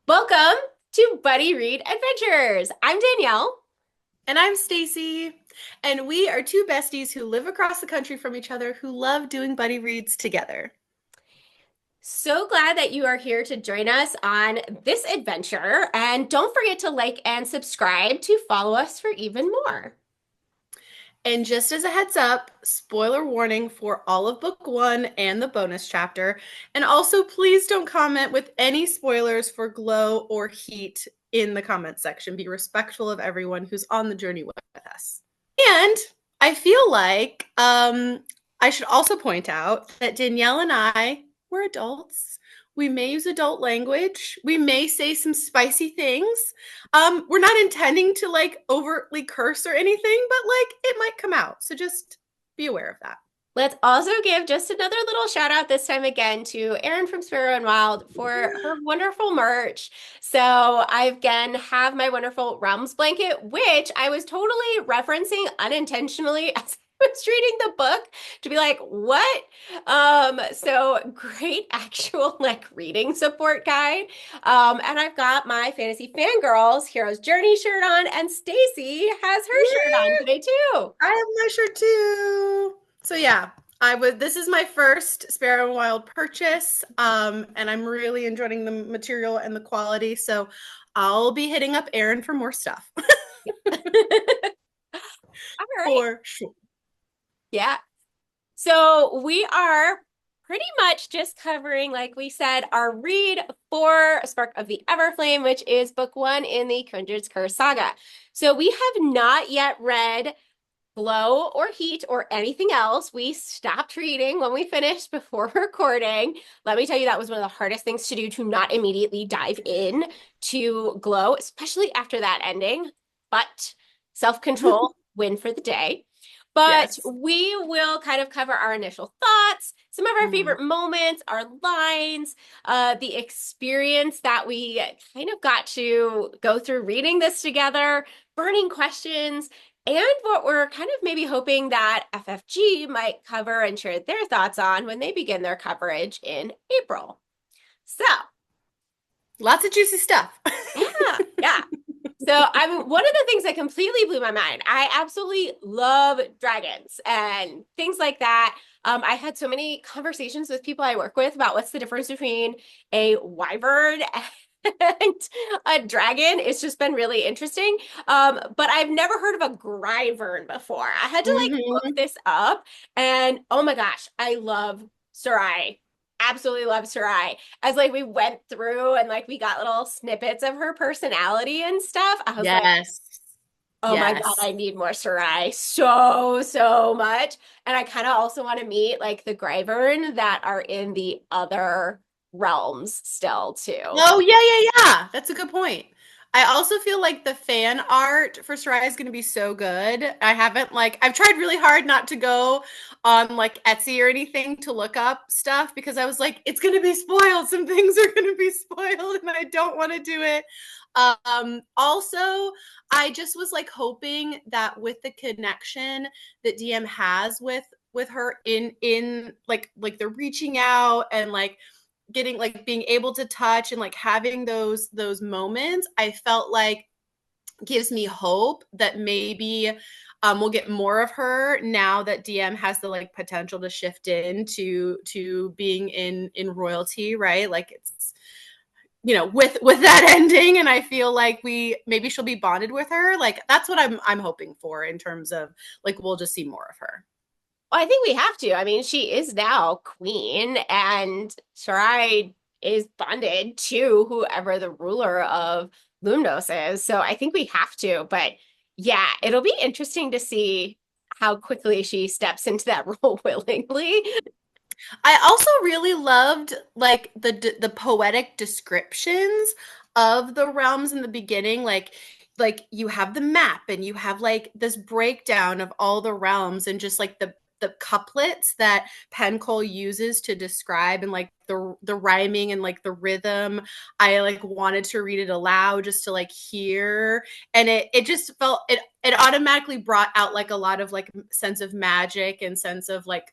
Welcome to Buddy Read Adventures. I'm Danielle. And I'm Stacy, and we are two besties who live across the country from each other who love doing buddy reads together. So glad that you are here to join us on this adventure. And don't forget to like and subscribe to follow us for even more. And just as a heads up, spoiler warning for all of book one and the bonus chapter. And also, please don't comment with any spoilers for Glow or Heat in the comment section. Be respectful of everyone who's on the journey with us. And I feel like I should also point out that Danielle and I, we're adults. We may use adult language. We may say some spicy things. We're not intending to like overtly curse or anything, but like it might come out. So just be aware of that. Let's also give just another little shout out this time again to Erin from Sparrow Wilde for her wonderful merch. So I again have my wonderful Realms blanket, which I was totally referencing unintentionally as I was reading the book to be like, what? So great actual like reading support guide. And I've got my Fantasy Fangirls Hero's Journey shirt on, and Stacy has her shirt on Yay! today too. I have my shirt too. So yeah, I would. This is my first Sparrow Wild purchase, and I'm really enjoying the material and the quality. So I'll be hitting up Erin for more stuff All right. for sure. Yeah. So we are pretty much just covering, like we said, our read for Spark of the Everflame, which is book one in the Kindred's Curse saga. So we have not yet read Glow or Heat or anything else. We stopped reading when we finished before recording. Let me tell you, that was one of the hardest things to do, to not immediately dive in to Glow, especially after that ending. But self-control, win for the day. But Yes. we will kind of cover our initial thoughts, some of our Mhm. favorite moments, our lines, the experience that we kind of got to go through reading this together, burning questions, and what we're kind of maybe hoping that FFG might cover and share their thoughts on when they begin their coverage in April. So, Lots of juicy stuff. yeah, yeah. So, I mean, one of the things that completely blew my mind, I absolutely love dragons and things like that. I had so many conversations with people I work with about what's the difference between a wyvern and a dragon. It's just been really interesting. But I've never heard of a gryvern before. I had to like look Hmm. this up, and oh my gosh, I love Sarai. Absolutely love Sarai. As like we went through and like we got little snippets of her personality and stuff, I was like, Yes. oh my God, Yes. I need more Sarai so much. And I kind of also want to meet like the Gryvern that are in the other realms still too. Oh, yeah, yeah, yeah. That's a good point. I also feel like the fan art for Sarai is going to be so good. I haven't like I've tried really hard not to go on like Etsy or anything to look up stuff because I was like it's going to be spoiled. Some things are going to be spoiled and I don't want to do it. Also, I just was like hoping that with the connection that DM has with her in like they're reaching out and like getting like being able to touch and like having those moments, I felt like gives me hope that maybe we'll get more of her now that DM has the like potential to shift into to being in royalty, right? Like it's with that ending, and I feel like we maybe she'll be bonded with her. Like that's what I'm hoping for in terms of like we'll just see more of her. Well, I think we have to. I mean, she is now queen, and Sarai is bonded to whoever the ruler of Lumnos is. So I think we have to. But yeah, it'll be interesting to see how quickly she steps into that role willingly. I also really loved like the poetic descriptions of the realms in the beginning, like you have the map and you have like this breakdown of all the realms and just like the couplets that Penn Cole uses to describe and like the rhyming and like the rhythm. I like wanted to read it aloud just to like hear, and it just felt it automatically brought out like a lot of like sense of magic and sense of like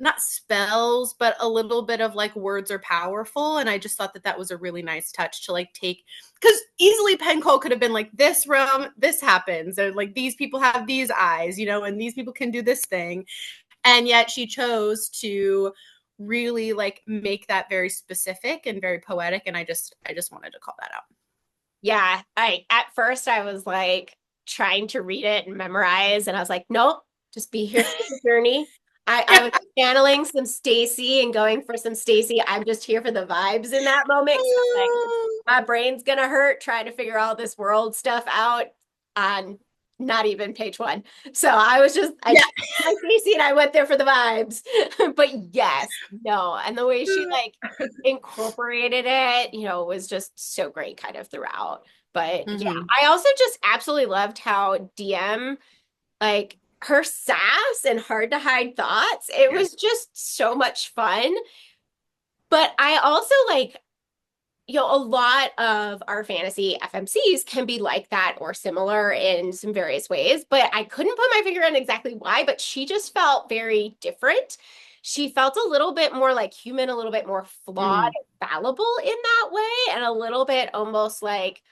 not spells, but a little bit of like words are powerful. And I just thought that that was a really nice touch to like take, because easily Penn Cole could have been like, this room, this happens, or like these people have these eyes, you know, and these people can do this thing. And yet she chose to really like make that very specific and very poetic. And I just wanted to call that out. Yeah, I at first I was like trying to read it and memorize, and I was like, nope, just be here for the journey. I was channeling some Stacy and going for some Stacy. I'm just here for the vibes in that moment. So like my brain's gonna hurt trying to figure all this world stuff out on not even page one. So I was just I Yeah. my Stacy and I went there for the vibes. But yes, no, and the way she like incorporated it, was just so great kind of throughout. But yeah, Mm-hmm. I also just absolutely loved how DM, like her sass and hard to hide thoughts, it Yeah. was just so much fun. But I also like, a lot of our fantasy FMCs can be like that or similar in some various ways, but I couldn't put my finger on exactly why, but she just felt very different. She felt a little bit more like human, a little bit more flawed Mm-hmm. and fallible in that way, and a little bit almost like,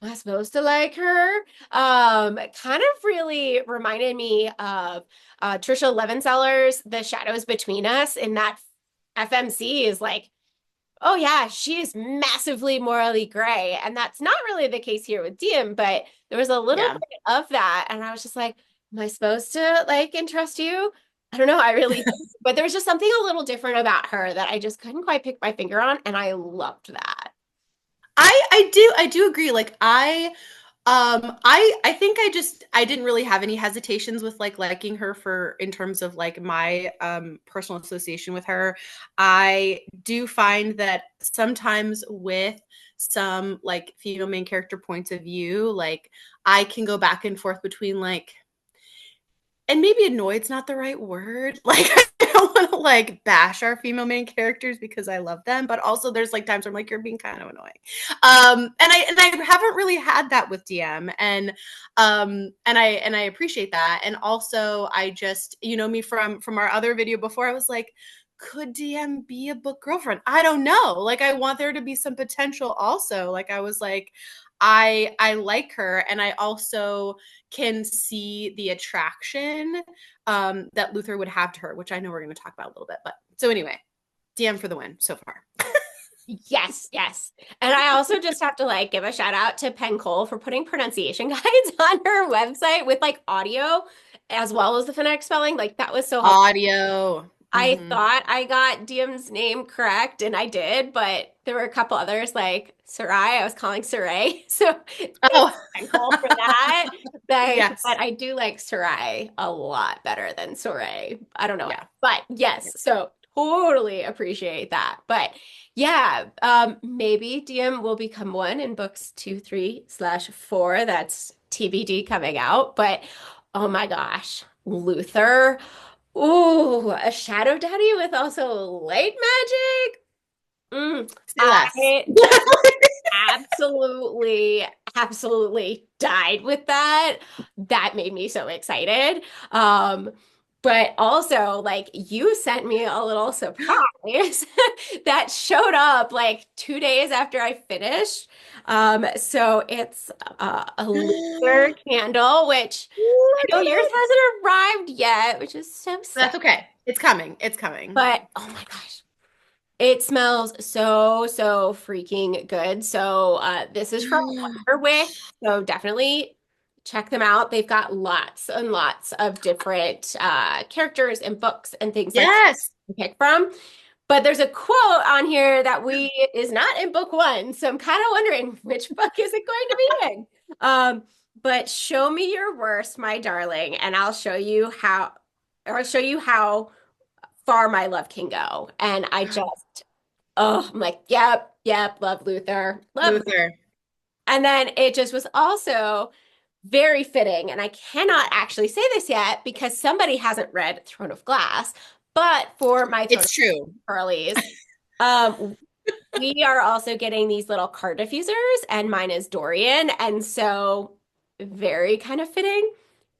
am I supposed to like her? Kind of really reminded me of Trisha Levenseller's The Shadows Between Us, in that FMC is like, oh yeah, she is massively morally gray. And that's not really the case here with Diem, but there was a little Yeah. bit of that. And I was just like, am I supposed to like entrust you? I don't know. I really don't. But there was just something a little different about her that I just couldn't quite pick my finger on. And I loved that. I do agree. Like I think I didn't really have any hesitations with like liking her for in terms of like my personal association with her. I do find that sometimes with some like female main character points of view, like I can go back and forth between like, and maybe annoyed's not the right word. Like I don't want to like bash our female main characters because I love them, but also there's like times where I'm like, you're being kind of annoying. And I haven't really had that with DM, and I appreciate that. And also I just, me from our other video before, I was like, could DM be a book girlfriend? I don't know. Like I want there to be some potential also. Like I was like, I like her, and I also can see the attraction that Luther would have to her, which I know we're going to talk about a little bit. But so anyway, DM for the win so far. Yes, yes. And I also just have to like give a shout out to Penn Cole for putting pronunciation guides on her website with like audio as well as the phonetic spelling. Like that was so helpful. Audio. I Mm-hmm. thought I got Diem's name correct, and I did, but there were a couple others like Sarai. I was calling Sarai. So Oh, thanks, Nicole, for that. Like, yes. but I do like Sarai a lot better than Sarai. I don't know why. Yeah. But yes, so totally appreciate that. But yeah, maybe Diem will become one in books 2, 3/4. That's TBD coming out. But oh my gosh, Luther. Ooh, a shadow daddy with also light magic. Say less. I absolutely, absolutely died with that. That made me so excited. Um, but also, like, you sent me a little surprise that showed up like 2 days after I finished. So it's a Luther candle, which Look I know at yours it. hasn't arrived yet, which is so sad. That's okay. It's coming. It's coming. But oh my gosh, it smells so, so freaking good. So this is from Wonderwick. So definitely check them out. They've got lots and lots of different characters and books and things like that Yes. to pick from. But there's a quote on here that we is not in book one. So I'm kind of wondering which book is it going to be in. But show me your worst, my darling, and I'll show you how far my love can go. And I just, oh, I'm like, yep, yep, love Luther, love. Luther. And then it just was also very fitting. And I cannot actually say this yet because somebody hasn't read Throne of Glass, but for my Throne of It's true. Pearlies, um, we are also getting these little card diffusers, and mine is Dorian. And so very kind of fitting.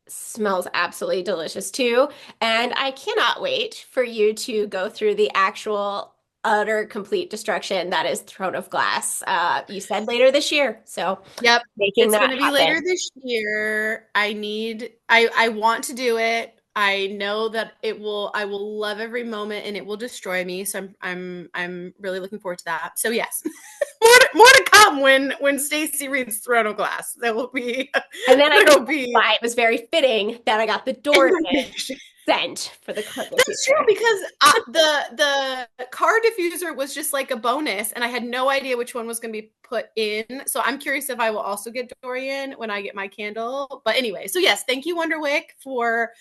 smells absolutely delicious too. And I cannot wait for you to go through the actual utter complete destruction that is Throne of Glass. You said later this year, so Yep. making It's that going to be later happen. this year. I want to do it. I know that I will love every moment and it will destroy me. So I'm really looking forward to that. So yes. More to come when Stacy reads Throne of Glass. There will be And then I there can will see be why it was very fitting that I got the Doran information. scent for the clip of That's true because the car diffuser was just like a bonus, and I had no idea which one was going to be put in. So I'm curious if I will also get Dorian when I get my candle. But anyway, so yes, thank you Wonderwick for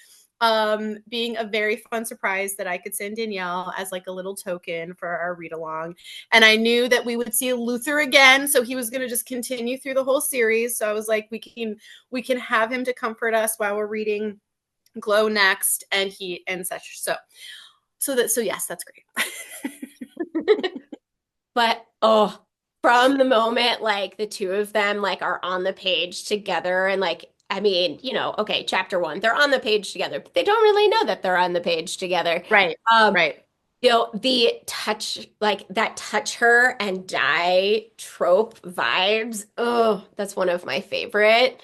being a very fun surprise that I could send Danielle as like a little token for our read along. And I knew that we would see Luther again, so he was going to just continue through the whole series. So I was like, we can have him to comfort us while we're reading Glow next, and he and such. So yes, that's great. But oh, from the moment like the two of them like are on the page together and like I mean, okay, chapter one, they're on the page together, but they don't really know that they're on the page together. Right, Um, right. the touch, like that touch her and die trope vibes. Oh, that's one of my favorite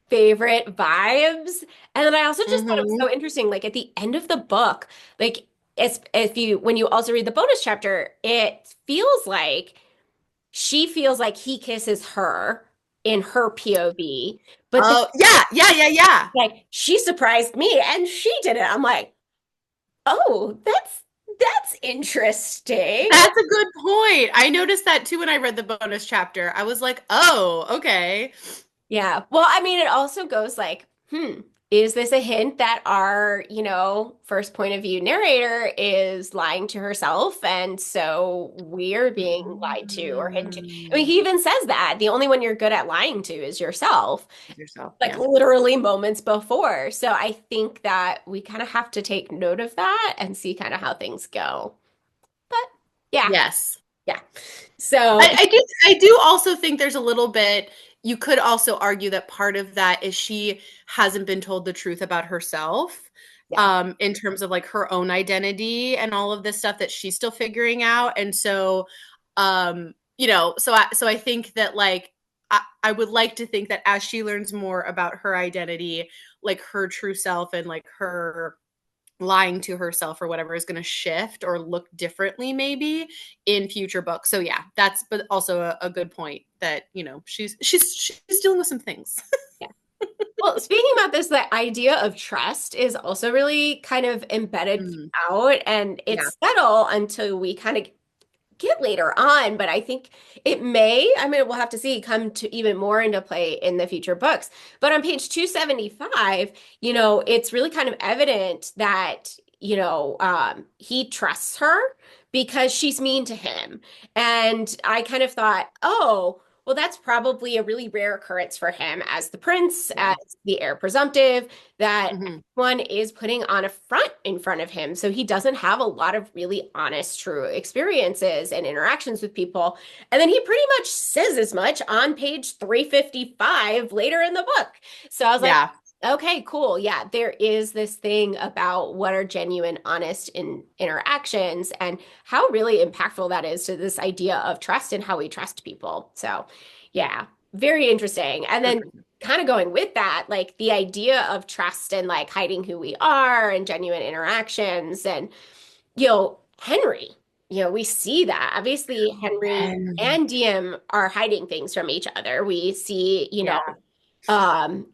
vibes. And then I also just thought it was Mm-hmm. so interesting, like at the end of the book, like it's if you when you also read the bonus chapter, it feels like she feels like he kisses her in her POV, but then Oh yeah, yeah, yeah, yeah. like she surprised me and she did it. I'm like, oh, that's interesting. That's a good point. I noticed that too when I read the bonus chapter. I was like, oh, okay. Yeah. Well, I mean, it also goes like, is this a hint that our, first point of view narrator is lying to herself? And so we're being lied to or hidden to. I mean, Mm. he even says that the only one you're good at lying to is yourself, Yourself, like yeah. literally moments before. So I think that we kind of have to take note of that and see kind of how things go. But yeah, Yes. yeah. So I do also think there's a little bit, you could also argue that part of that is she hasn't been told the truth about herself, yeah. in terms of like her own identity and all of this stuff that she's still figuring out. And so so I think that like I would like to think that as she learns more about her identity, like her true self and like her lying to herself or whatever is going to shift or look differently maybe in future books. So yeah, that's but also a good point that she's dealing with some things. Yeah. Well, speaking about this, the idea of trust is also really kind of embedded Mm, throughout, and yeah. it's subtle until we kind of get later on. But I think I mean, we'll have to see, come to even more into play in the future books. But on page 275, it's really kind of evident that, he trusts her because she's mean to him. And I kind of thought, oh, well, that's probably a really rare occurrence for him as the prince, Yeah. as the heir presumptive, that Hmm. everyone is putting on a front in front of him. So he doesn't have a lot of really honest, true experiences and interactions with people. And then he pretty much says as much on page 355 later in the book. So I was like, Yeah. okay, cool. Yeah, there is this thing about what are genuine, honest in interactions and how really impactful that is to this idea of trust and how we trust people. So, yeah, very interesting. And then kind of going with that, like the idea of trust and like hiding who we are and genuine interactions and, Henry, we see that. Obviously, Henry Henry. and Diem are hiding things from each other. We see, Yeah.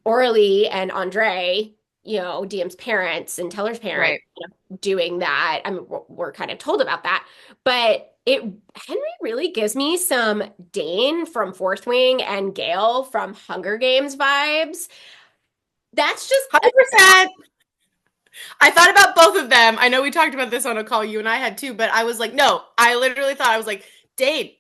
Orly and Andre, Diem's parents and Teller's parents, Right. doing that. I mean, we're kind of told about that, but Henry really gives me some Dane from Fourth Wing and Gale from Hunger Games vibes. That's just 100%. I thought about both of them. I know we talked about this on a call you and I had too, but I was like, no, I literally thought I was like, Dane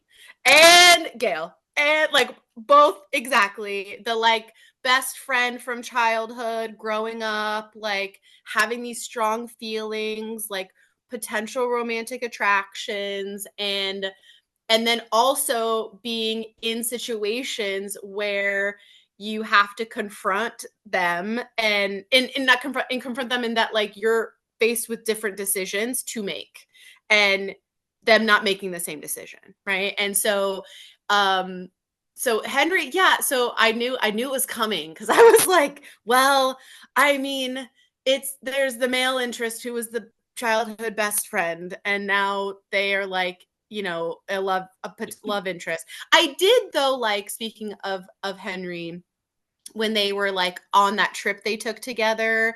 and Gail. And like both exactly. The like best friend from childhood, growing up, like having these strong feelings, like potential romantic attractions and then also being in situations where you have to confront them and not confront them in that like you're faced with different decisions to make and them not making the same decision, right? And so so Henry, yeah, so I knew it was coming because I was like, well, I mean, there's the male interest who was the childhood best friend, and now they are like, you know, a love interest. I did though, like speaking of Henry, when they were like on that trip they took together,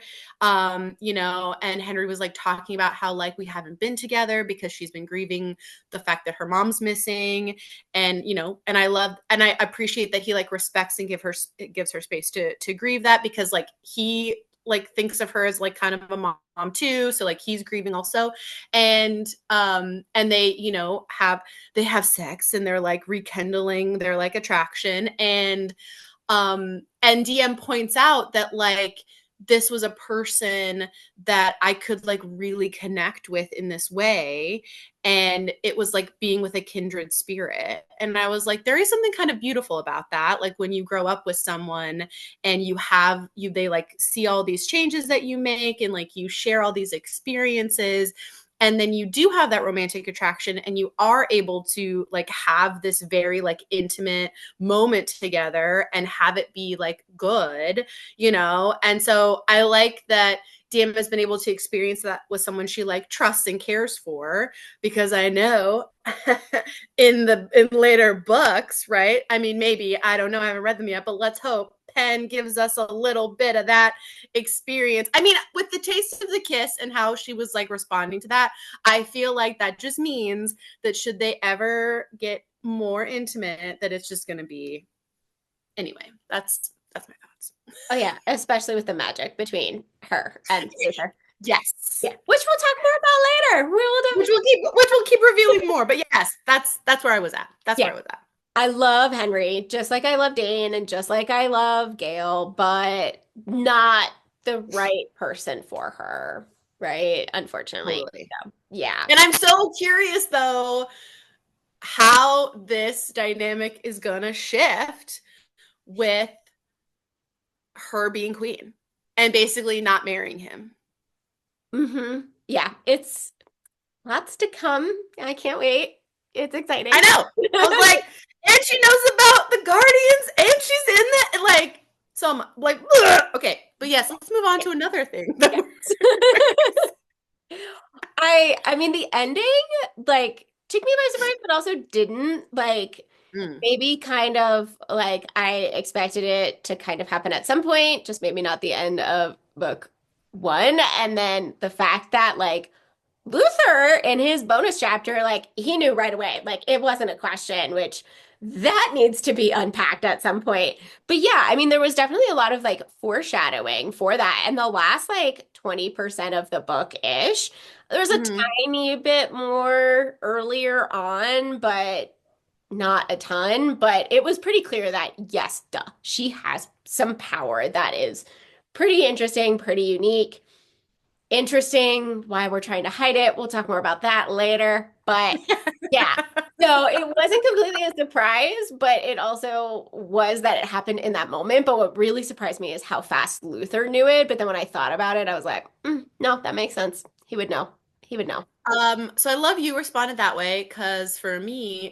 you know, and Henry was like talking about how like we haven't been together because she's been grieving the fact that her mom's missing. And, you know, and I appreciate that he like respects and gives her space to grieve that, because like he like thinks of her as like kind of a mom too. So like he's grieving also. And they, you know, have sex and they're like rekindling their like attraction. And DM points out that like this was a person that I could like really connect with in this way, and it was like being with a kindred spirit. And I was like, there is something kind of beautiful about that, like when you grow up with someone and they like see all these changes that you make and like you share all these experiences, and then you do have that romantic attraction and you are able to like have this very like intimate moment together and have it be like good, you know? And so I like that DM has been able to experience that with someone she like trusts and cares for, because I know in later books, right? I mean, maybe, I don't know, I haven't read them yet, but let's hope Penn gives us a little bit of that experience. I mean, with the taste of the kiss and how she was like responding to that, I feel like that just means that should they ever get more intimate, that it's just going to be, anyway, that's my thoughts. Oh yeah, especially with the magic between her and Luther. Yes. Yeah, which we'll talk more about later. We will Which we'll keep revealing more. But yes, that's where I was at. That's where I was at. I love Henry, just like I love Dane and just like I love Gail, but not the right person for her, right? Unfortunately. Totally. So, yeah. And I'm so curious though how this dynamic is gonna shift with her being queen and basically not marrying him. Yeah, it's lots to come. I can't wait. It's exciting. I know. I was like, and she knows about the Guardians and she's in that, like, so I'm like, ugh. Okay, but yes, let's move on to another thing. Yes. I mean the ending like took me by surprise, but also didn't like maybe kind of like I expected it to kind of happen at some point, just maybe not the end of book one. And then the fact that like Luther in his bonus chapter, like he knew right away, like it wasn't a question, which that needs to be unpacked at some point. But yeah, I mean, there was definitely a lot of like foreshadowing for that. And the last like 20% of the book-ish, there's a tiny bit more earlier on, but not a ton. But it was pretty clear that yes, duh, she has some power that is pretty interesting, pretty unique. Interesting why we're trying to hide it. We'll talk more about that later. But yeah, so it wasn't completely a surprise, but it also was that it happened in that moment. But what really surprised me is how fast Luther knew it. But then when I thought about it, I was like, no, that makes sense. He would know. He would know. So I love you responded that way, because for me,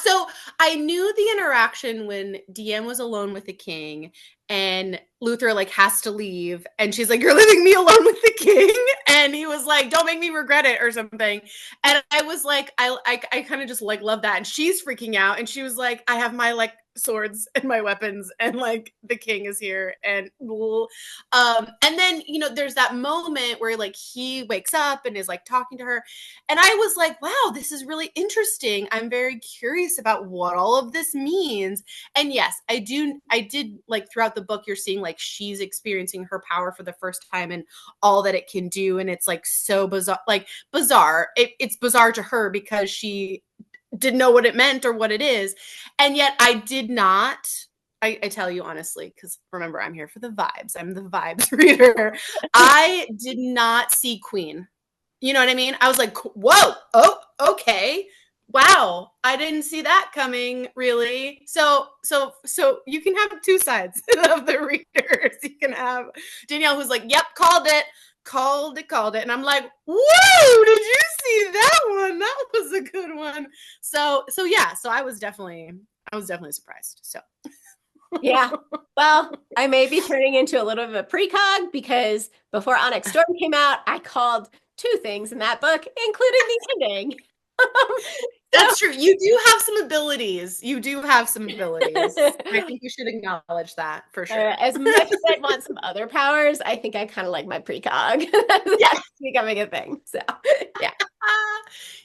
so I knew the interaction when DM was alone with the king and Luther like has to leave and she's like, you're leaving me alone with the king, and he was like, don't make me regret it or something. And I was like, I kind of just like love that, and she's freaking out and she was like, I have my like swords and my weapons and like the king is here. And then, you know, there's that moment where like he wakes up and is like talking to her, and I was like, wow, this is really interesting. I'm very curious about what all of this means. And yes, I did like throughout the book you're seeing like she's experiencing her power for the first time and all that it can do, and it's like so bizarre. It's bizarre to her because she didn't know what it meant or what it is. And yet I did not, I tell you honestly, because remember, I'm here for the vibes. I'm the vibes reader. I did not see Queen. You know what I mean? I was like, whoa, oh, okay. Wow, I didn't see that coming, really. So you can have two sides of the readers. You can have Danielle who's like, "Yep, called it," and I'm like, "Whoa, did you see that one? That was a good one." So yeah, so I was definitely surprised. So Yeah. Well, I may be turning into a little bit of a precog because before Onyx Storm came out, I called two things in that book, including the ending. that's true. You do have some abilities. You do have some abilities. I So, think you should acknowledge that for sure. as much as I'd want some other powers, I think I kind of like my precog. Yeah. That's becoming a thing. So, yeah.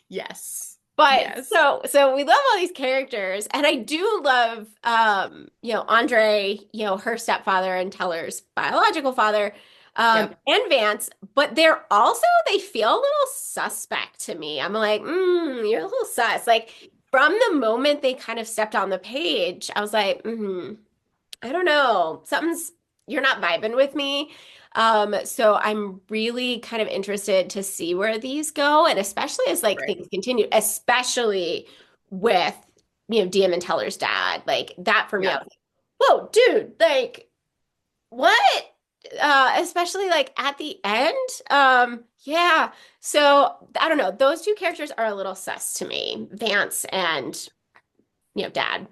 Yes. But Yes. so we love all these characters, and I do love Andre, her stepfather and Teller's biological father, Yep. and Vance, but they feel a little suspect to me. I'm like, you're a little sus. Like from the moment they kind of stepped on the page, I was like, I don't know. You're not vibing with me. So I'm really kind of interested to see where these go, and especially as like Right. things continue, especially with DM and Teller's dad. Like that for me, I Yeah. was like, whoa, dude, like what? Especially like at the end. Yeah. So I don't know. Those two characters are a little sus to me, Vance and dad.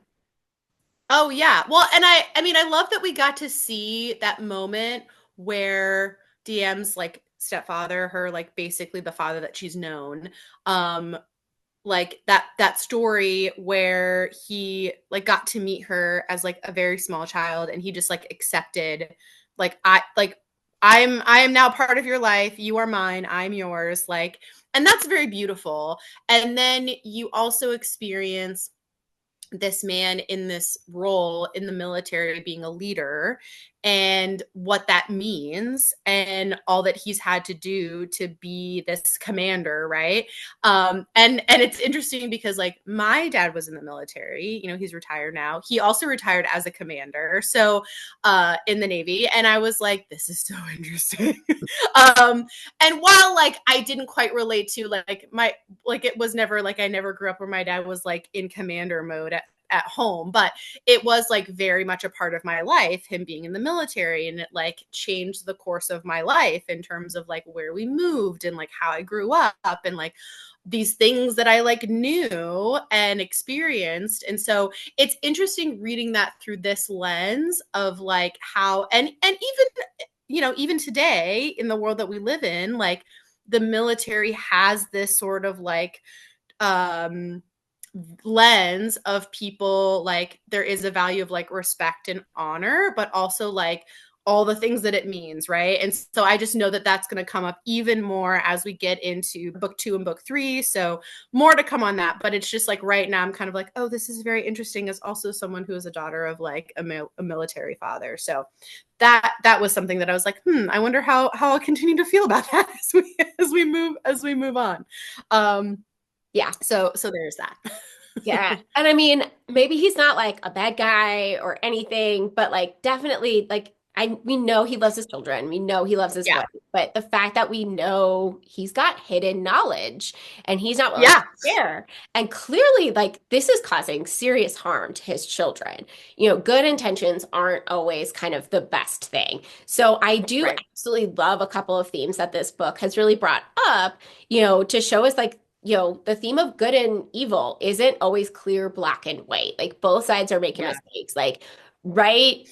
Oh yeah. Well, and I mean I love that we got to see that moment where DM's like stepfather, her like basically the father that she's known, um like that story where he like got to meet her as like a very small child and he just like accepted like I am now part of your life. You are mine. I'm yours. Like, and that's very beautiful. And then you also experience this man in this role in the military being a leader and what that means and all that he's had to do to be this commander, right? And it's interesting because like my dad was in the military, he's retired now. He also retired as a commander, so in the Navy, and I was like, this is so interesting. And while like I didn't quite relate to like my like it was never like I never grew up where my dad was like in commander mode at home, but it was like very much a part of my life, him being in the military, and it like changed the course of my life in terms of like where we moved and like how I grew up and like these things that I like knew and experienced. And so it's interesting reading that through this lens of like how and even even today in the world that we live in, like the military has this sort of like um lens of people, like there is a value of like respect and honor, but also like all the things that it means, right? And so I just know that that's going to come up even more as we get into book 2 and book 3, so more to come on that. But it's just like right now I'm kind of like, oh, this is very interesting as also someone who is a daughter of like a military father. So that was something that I was like, I wonder how I'll continue to feel about that as we move on. Yeah. So there's that. Yeah. And I mean, maybe he's not like a bad guy or anything, but like definitely like we know he loves his children. We know he loves his Yeah. wife. But the fact that we know he's got hidden knowledge and he's not willing to Yeah. share. And clearly like this is causing serious harm to his children. Good intentions aren't always kind of the best thing. So I do Right. absolutely love a couple of themes that this book has really brought up, to show us like the theme of good and evil isn't always clear, black and white. Like both sides are making Yeah. mistakes. Like, right,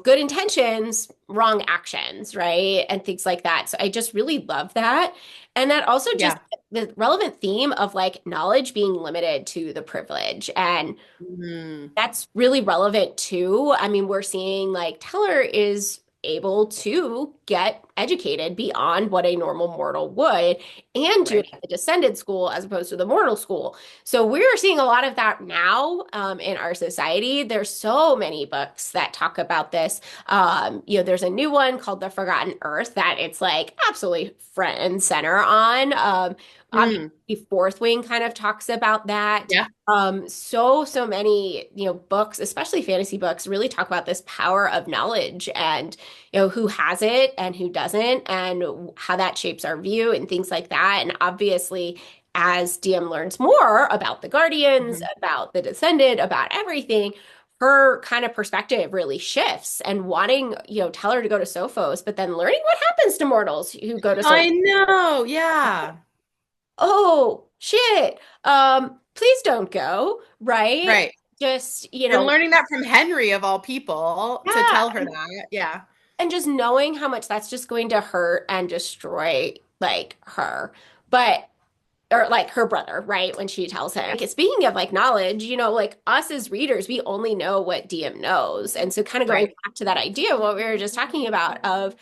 good intentions, wrong actions, right? And things like that. So I just really love that. And that also just Yeah. the relevant theme of like knowledge being limited to the privilege. And Mhm. that's really relevant too. I mean, we're seeing like Teller is able to get educated beyond what a normal mortal would and do it Right. at the descended school as opposed to the mortal school. So we're seeing a lot of that now in our society. There's so many books that talk about this. There's a new one called The Forgotten Earth that it's like absolutely front and center on. Obviously, Mm. Fourth Wing kind of talks about that. Yeah. So many, books, especially fantasy books, really talk about this power of knowledge and, who has it and who doesn't, and how that shapes our view and things like that. And obviously, as DM learns more about the Guardians, Mhm. about the Descendant, about everything, her kind of perspective really shifts and wanting, tell her to go to Sophos, but then learning what happens to mortals who go to Sophos. I know. Yeah. Oh, shit. Please don't go, right? Right. Just, And learning that from Henry of all people to yeah. tell her that. Yeah. And just knowing how much that's just going to hurt and destroy like her. But or like her brother, right? When she tells him. Like, speaking of like knowledge, like us as readers, we only know what DM knows. And so kind of going Right. back to that idea of what we were just talking about of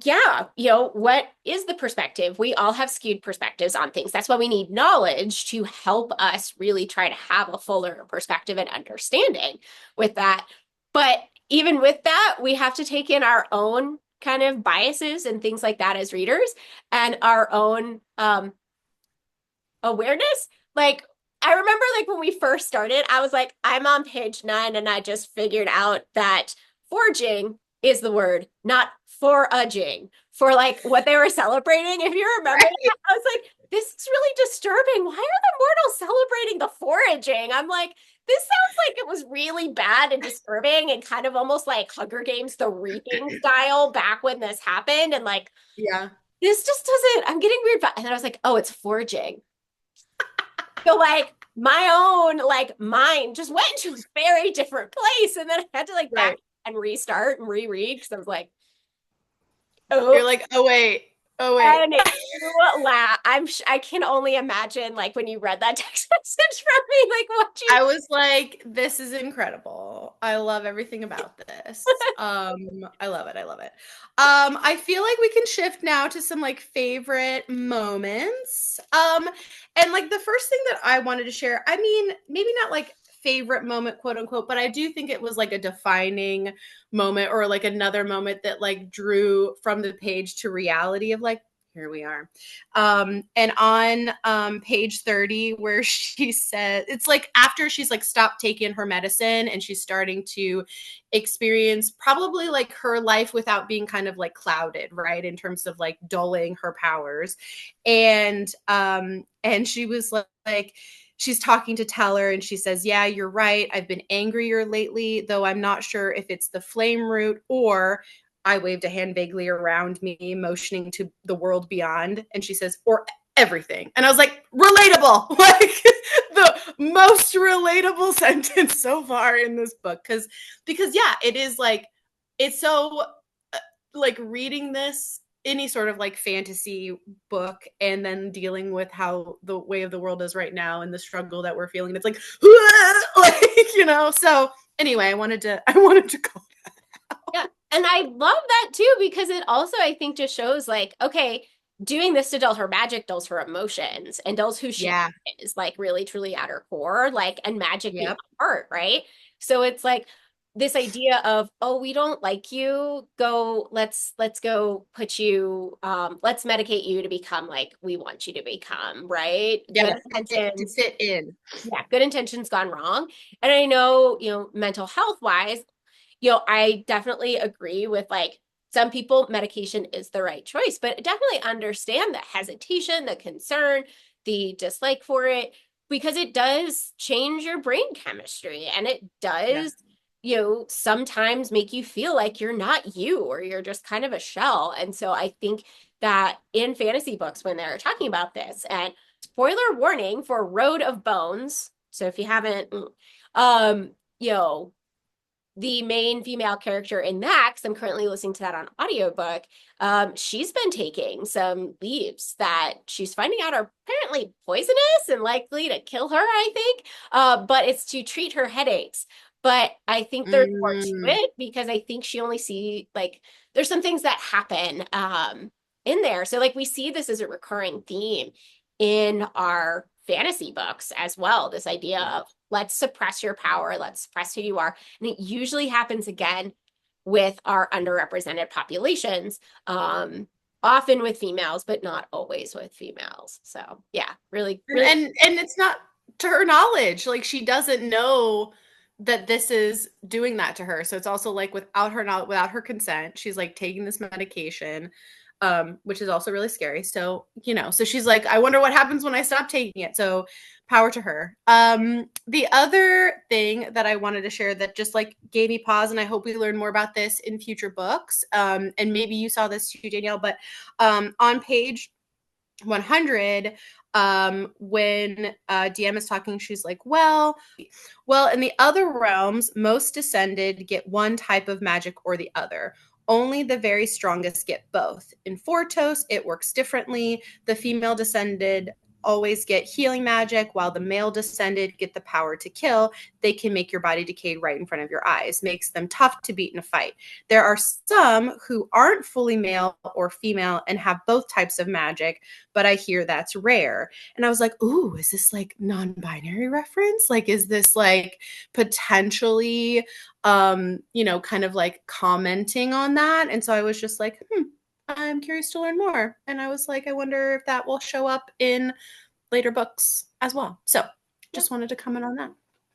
yeah, what is the perspective? We all have skewed perspectives on things. That's why we need knowledge to help us really try to have a fuller perspective and understanding with that. But even with that, we have to take in our own kind of biases and things like that as readers and our own awareness. Like, I remember like when we first started, I was like, I'm on page 9 and I just figured out that forging is the word, not foraging, for like what they were celebrating. If you remember Right. that, I was like, this is really disturbing. Why are the mortals celebrating the foraging? I'm like, this sounds like it was really bad and disturbing and kind of almost like Hunger Games, the reaping style back when this happened. And like, Yeah. this just doesn't, I'm getting weird. And then I was like, oh, it's foraging. So like my own like mind just went to a very different place. And then I had to like back Right. and restart and reread because I was like, You're oops. like, oh wait. Oh wait. And you laugh. I can only imagine like when you read that text message from me, like what you I was like, this is incredible. I love everything about this. I love it. I love it. I feel like we can shift now to some like favorite moments. And like the first thing that I wanted to share, I mean, maybe not like favorite moment, quote unquote, but I do think it was like a defining moment or like another moment that like drew from the page to reality of like, here we are. And on page 30, where she said, it's like after she's like stopped taking her medicine and she's starting to experience probably like her life without being kind of like clouded, right? In terms of like dulling her powers. And she was like, she's talking to Teller and she says, yeah, you're right. I've been angrier lately, though I'm not sure if it's the flame root or I waved a hand vaguely around me, motioning to the world beyond. And she says, or everything. And I was like, relatable. Like the most relatable sentence so far in this book. Because yeah, it is like, it's so like reading this any sort of like fantasy book and then dealing with how the way of the world is right now and the struggle that we're feeling. It's like, like, so anyway, I wanted to call. yeah. And I love that too, because it also, I think, just shows like, okay, doing this to dull her magic dulls her emotions and dulls who she Yeah. is, like really truly at her core, like, and magic being Yep. art, right? So it's like this idea of, oh, we don't like you, go, let's go put you, let's medicate you to become like we want you to become, right? Yeah. Good To intentions. fit in. Yeah, good intentions gone wrong. And I know, mental health wise, I definitely agree with like some people, medication is the right choice, but definitely understand the hesitation, the concern, the dislike for it, because it does change your brain chemistry and it Yeah. does, sometimes make you feel like you're not you or you're just kind of a shell. And so I think that in fantasy books, when they're talking about this, and spoiler warning for Road of Bones. So if you haven't, um, you know, the main female character in that, because I'm currently listening to that on audiobook, she's been taking some leaves that she's finding out are apparently poisonous and likely to kill her, I think. But it's to treat her headaches. But I think there's more to Mm, it because I think she only see like there's some things that happen in there. So like we see this as a recurring theme in our fantasy books as well. This idea yeah. of let's suppress your power, let's suppress who you are. And it usually happens again with our underrepresented populations, often with females, but not always with females. So yeah, really, And, really, and and it's not to her knowledge. Like she doesn't know that this is doing that to her. So it's also like without her consent, she's like taking this medication. which is also really scary. So, so she's like, I wonder what happens when I stop taking it. So power to her. The other thing that I wanted to share that just like gave me pause, and I hope we learn more about this in future books. And maybe you saw this too, Danielle, but on page 100, when DM is talking, she's like, well, in the other realms, most descended get one type of magic or the other. Only the very strongest get both. In Fortos, it works differently. The female descended always get healing magic, while the male descended get the power to kill. They can make your body decay right in front of your eyes, makes them tough to beat in a fight. There are some who aren't fully male or female and have both types of magic, but I hear that's rare. And I was like, ooh, is this like non-binary reference? Like, is this like potentially, kind of like commenting on that? And so I was just like, I'm curious to learn more. And I was like, I wonder if that will show up in later books as well. So just wanted to comment on that.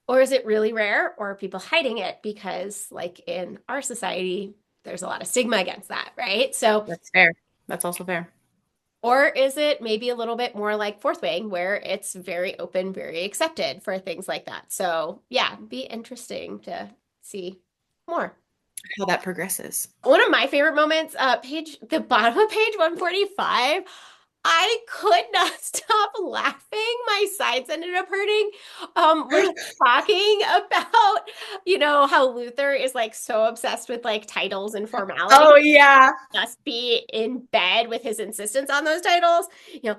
Or is it really rare, or are people hiding it because, like in our society, there's a lot of stigma against that, right? So, That's fair. That's also fair. or is it maybe a little bit more like Fourth Wing, where it's very open, very accepted for things like that? So, yeah, be interesting to see more. How that progresses. One of my favorite moments, the bottom of page 145, I could not stop laughing. My sides ended up hurting. We're talking about, how Luther is like so obsessed with like titles and formality. Oh yeah. Just be in bed with his insistence on those titles. Your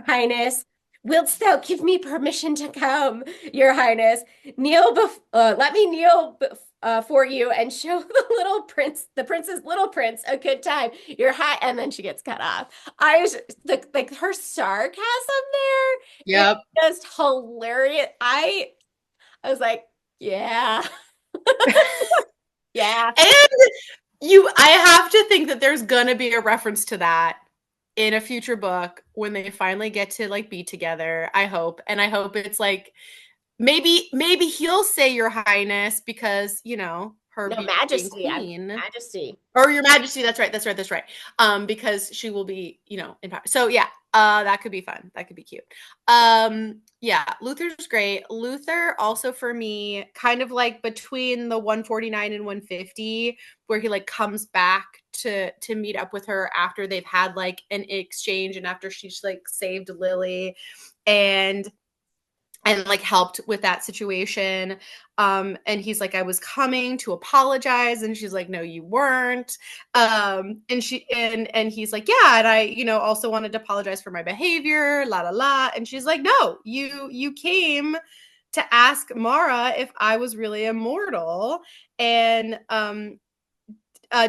Highness, wilt thou give me permission to come, Your Highness? Let me kneel for you and show the prince's little prince, a good time. Your high, and then she gets cut off. I was like her sarcasm there is Yep. just hilarious. I was like, yeah, yeah. And I have to think that there's gonna be a reference to that in a future book when they finally get to like be together. I hope. And I hope it's like maybe he'll say Your Highness because, her No, being Majesty, queen. Majesty. Or Your Majesty, that's right. Because she will be, in power. So yeah, that could be fun. That could be cute. Yeah, Luther's great. Luther also for me, kind of like between the 149 and 150, where he like comes back to meet up with her after they've had like an exchange and after she's like saved Lily and like helped with that situation. And he's like, I was coming to apologize. And she's like, no, you weren't. And he's like, yeah. And I, also wanted to apologize for my behavior, la, la, la. And she's like, no, you came to ask Mara if I was really immortal. And,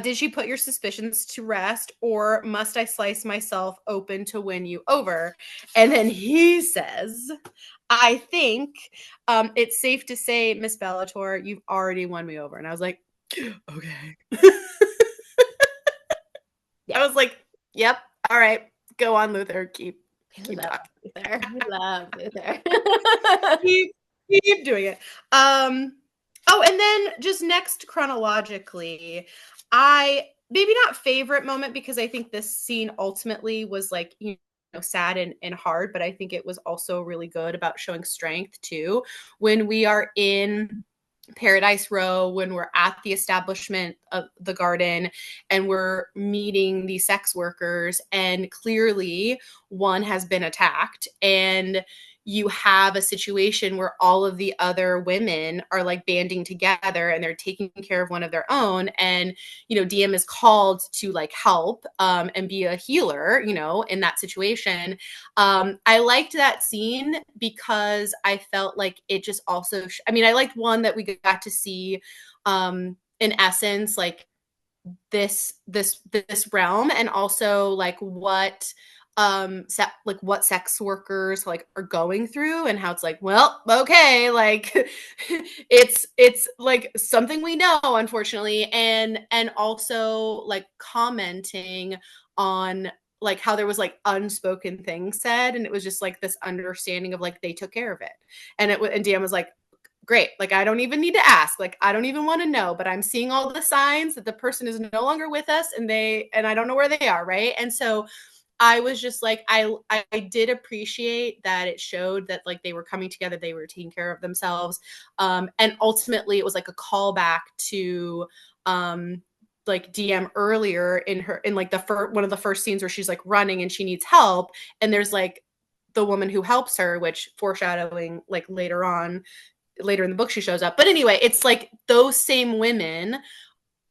did she put your suspicions to rest, or must I slice myself open to win you over? And then he says, I think it's safe to say, Miss Bellator, you've already won me over. And I was like, okay. Yeah. I was like, yep. All right. Go on, Luther. Keep Love talking. Luther. Love Luther. keep doing it. Oh, and then just next chronologically, maybe not favorite moment because I think this scene ultimately was like, sad and hard, but I think it was also really good about showing strength too. When we are in Paradise Row, when we're at the establishment of the garden and we're meeting these sex workers, and clearly one has been attacked, and you have a situation where all of the other women are like banding together and they're taking care of one of their own. And, DM is called to like help and be a healer, in that situation. I liked that scene because I felt like it just also, I liked one that we got to see in essence, like this realm, and also like what what sex workers like are going through, and how it's like, well, okay, like it's like something we know, unfortunately, and also like commenting on like how there was like unspoken things said, and it was just like this understanding of like they took care of it, and DM was like, great. Like, I don't even need to ask. Like, I don't even want to know, but I'm seeing all the signs that the person is no longer with us, and I don't know where they are, right? And so I was just like, I did appreciate that it showed that like they were coming together, they were taking care of themselves. And ultimately it was like a callback to like DM earlier in like one of the first scenes where she's like running and she needs help, and there's like the woman who helps her, which foreshadowing like later in the book she shows up. But anyway, it's like those same women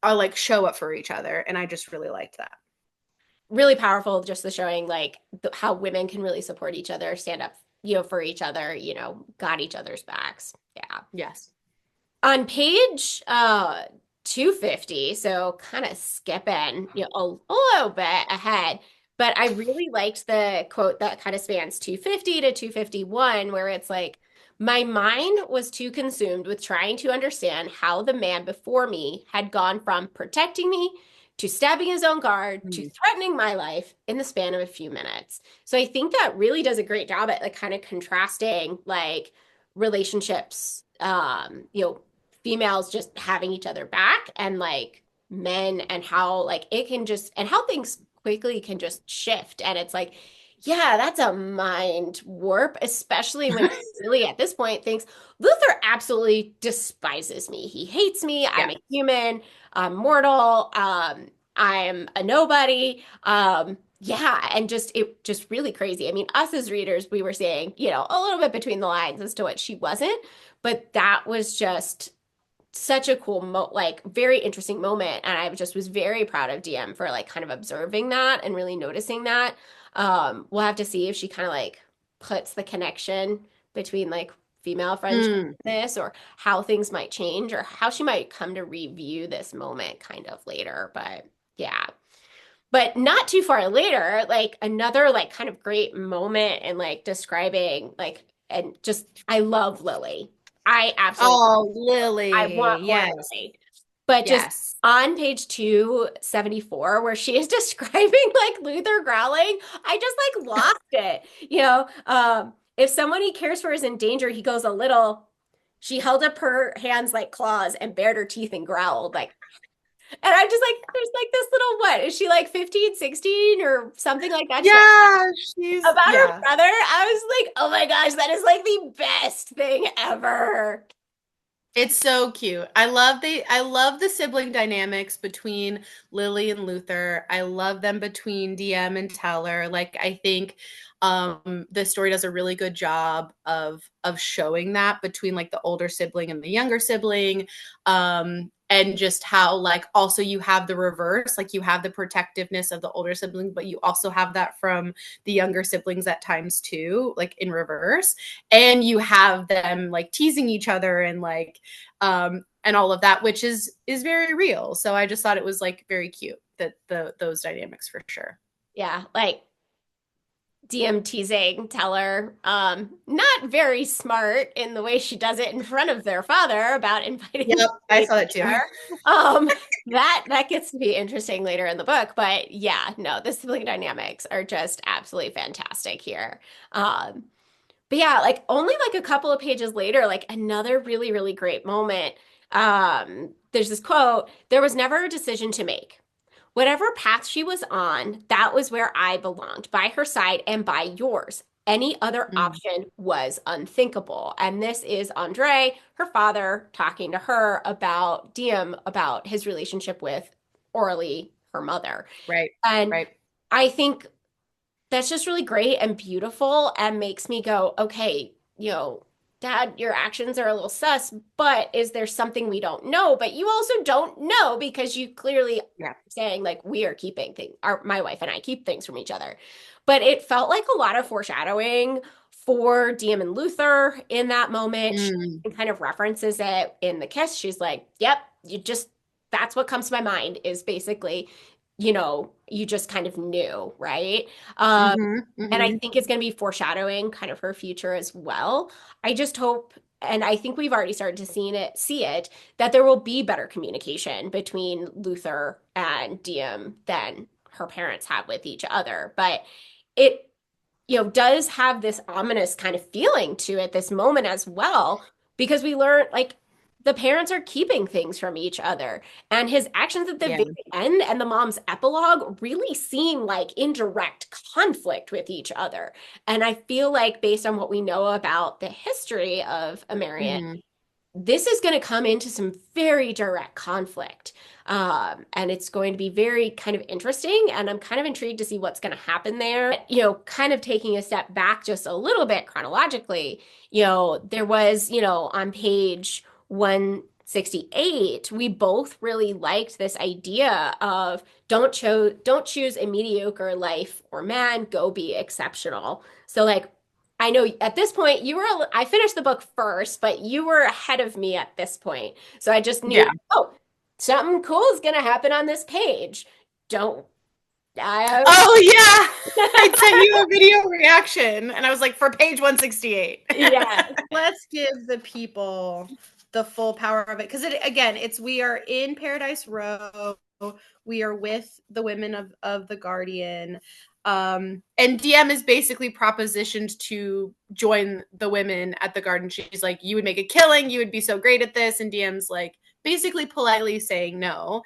are like show up for each other, and I just really liked that. Really powerful, just the showing like how women can really support each other, stand up, for each other, got each other's backs. Yeah. Yes. On page 250, so kind of skipping, a little bit ahead, but I really liked the quote that kind of spans 250 to 251, where it's like, my mind was too consumed with trying to understand how the man before me had gone from protecting me to stabbing his own guard to Mm. threatening my life in the span of a few minutes. So I think that really does a great job at like kind of contrasting like relationships, females just having each other back and like men and how like it can just and how things quickly can just shift. And it's like, yeah, that's a mind warp, especially when really at this point thinks Luther absolutely despises me. He hates me. I'm Yeah. a human. I'm mortal. I'm a nobody. Yeah, and just really crazy. I mean, us as readers, we were saying, a little bit between the lines as to what she wasn't, but that was just such a cool like very interesting moment, and I just was very proud of DM for like kind of observing that and really noticing that. We'll have to see if she kind of like puts the connection between like female friendship Mm. in this, or how things might change, or how she might come to review this moment kind of later. But yeah, but not too far later, like another like kind of great moment and like describing like, and just I love Lily. I absolutely Oh, I Lily. want more Yes. Lily. But just Yes. on page 274, where she is describing like Luther growling, I just like lost it. If someone he cares for is in danger, he goes a little. She held up her hands like claws and bared her teeth and growled like, and I'm just like, there's like this little what? Is she like 15, 16 or something like that? She like Yeah, about her yeah. brother. I was like, oh my gosh, that is like the best thing ever. It's so cute. I love the sibling dynamics between Lily and Luther. I love them between DM and Teller. Like, I think the story does a really good job of showing that between like the older sibling and the younger sibling. And just how like also you have the reverse, like you have the protectiveness of the older sibling, but you also have that from the younger siblings at times too, like in reverse. And you have them like teasing each other and all of that, which is very real. So I just thought it was like very cute that those dynamics for sure. Yeah, like DM teasing Teller, not very smart in the way she does it in front of their father about inviting Yep, I to saw that too. dinner. Um, that gets to be interesting later in the book, but yeah, no, the sibling dynamics are just absolutely fantastic here. Um, but yeah, like only like a couple of pages later, like another really, really great moment. There's this quote, there was never a decision to make. Whatever path she was on, that was where I belonged, by her side and by yours. Any other Mm, option was unthinkable. And this is Andre, her father, talking to her about Diem, about his relationship with Orly, her mother. right, And right. I think that's just really great and beautiful and makes me go, okay, Dad, your actions are a little sus, but is there something we don't know? But you also don't know because you clearly are Yeah. saying like we are keeping things, my wife and I keep things from each other. But it felt like a lot of foreshadowing for Diem and Luther in that moment. She Mm, kind of references it in the kiss. She's like, yep, that's what comes to my mind is basically, you just kind of knew, right? Um, mm-hmm, and I mm-hmm. think it's going to be foreshadowing kind of her future as well. I just hope, and I think we've already started to see it, that there will be better communication between Luther and Diem than her parents have with each other. But it, does have this ominous kind of feeling to it, this moment as well, because we learn like the parents are keeping things from each other. And his actions at the Yeah. very end and the mom's epilogue really seem like in direct conflict with each other. And I feel like, based on what we know about the history of Amerian, Hmm. this is going to come into some very direct conflict. And it's going to be very kind of interesting. And I'm kind of intrigued to see what's going to happen there. Kind of taking a step back just a little bit chronologically, there was, on page 168, we both really liked this idea of don't choose a mediocre life or man, go be exceptional. So like I know at this point I finished the book first, but you were ahead of me at this point. So I just knew, Yeah. oh, something cool is going to happen on this page. Don't, I, Oh yeah. I sent you a video reaction and I was like, for page 168. yeah, Let's give the people the full power of it. Because we are in Paradise Row. We are with the women of the Guardian. And DM is basically propositioned to join the women at the garden. She's like, you would make a killing, you would be so great at this. And DM's like basically politely saying no.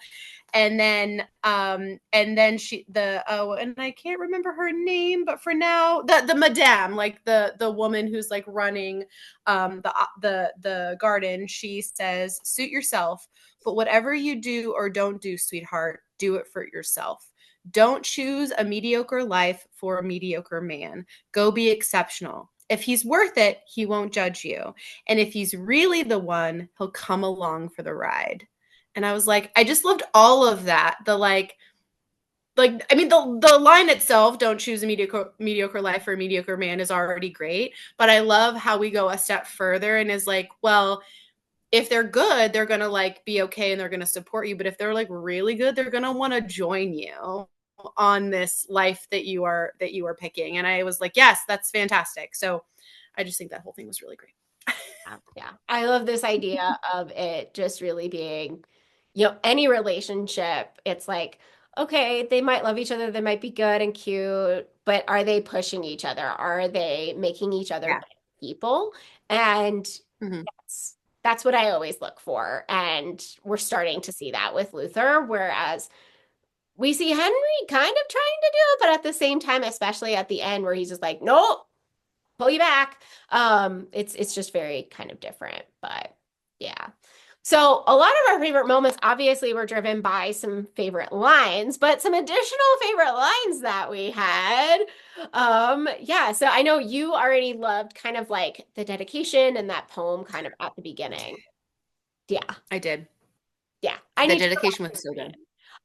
And then and I can't remember her name, but for now, the madame, like the woman who's like running the garden, she says, suit yourself, but whatever you do or don't do, sweetheart, do it for yourself. Don't choose a mediocre life for a mediocre man. Go be exceptional. If he's worth it, he won't judge you. And if he's really the one, he'll come along for the ride. And I was like, I just loved all of that. The line itself, don't choose a mediocre life for a mediocre man, is already great. But I love how we go a step further and is like, well, if they're good, they're gonna like be okay and they're gonna support you. But if they're like really good, they're gonna want to join you on this life that you are picking. And I was like, yes, that's fantastic. So I just think that whole thing was really great. yeah. I love this idea of it just really being, any relationship, it's like, okay, they might love each other, they might be good and cute, but are they pushing each other? Are they making each other Yeah. better people? And Mm-hmm. that's what I always look for. And we're starting to see that with Luther, whereas we see Henry kind of trying to do it, but at the same time, especially at the end where he's just like, nope, pull you back. It's just very kind of different, but yeah. So a lot of our favorite moments obviously were driven by some favorite lines, but some additional favorite lines that we had. Yeah, so I know you already loved kind of like the dedication and that poem kind of at the beginning. Yeah, I did. yeah. I The need to go dedication back was and so read good. it.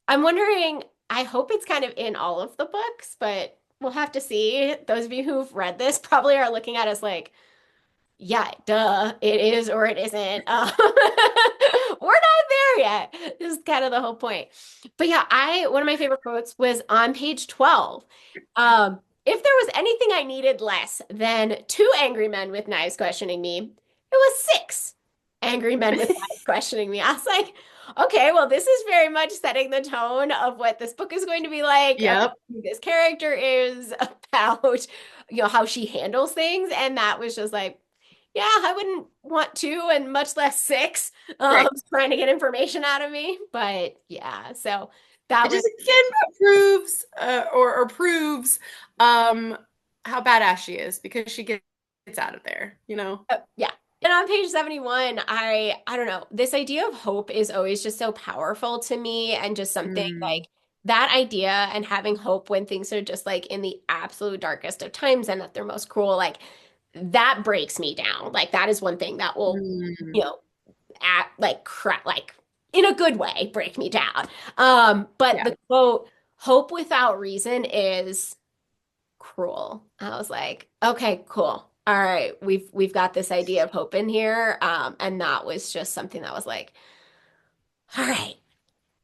I'm wondering, I hope it's kind of in all of the books, but we'll have to see. Those of you who've read this probably are looking at us like, yeah, duh, it is or it isn't. We're not there yet. This is kind of the whole point. But yeah, I one of my favorite quotes was on page 12. If there was anything I needed less than two angry men with knives questioning me, it was six angry men with knives questioning me. I was like, okay, well, this is very much setting the tone of what this book is going to be like, about Yep. who this character is, about how she handles things. And that was just like, yeah, I wouldn't want two and much less six Right. trying to get information out of me. But yeah, so that It was, just again proves or proves um how badass she is because she gets out of there, you know? yeah. And on page 71, I don't know, this idea of hope is always just so powerful to me and just something like Mm. that idea and having hope when things are just like in the absolute darkest of times and at their most cruel, like that breaks me down. Like that is one thing that will, Mm. you know, act like crap, like in a good way, break me down. But Yeah. the quote, hope without reason is cruel. I was like, okay, cool. All right, we've got this idea of hope in here. And that was just something that was like, all right,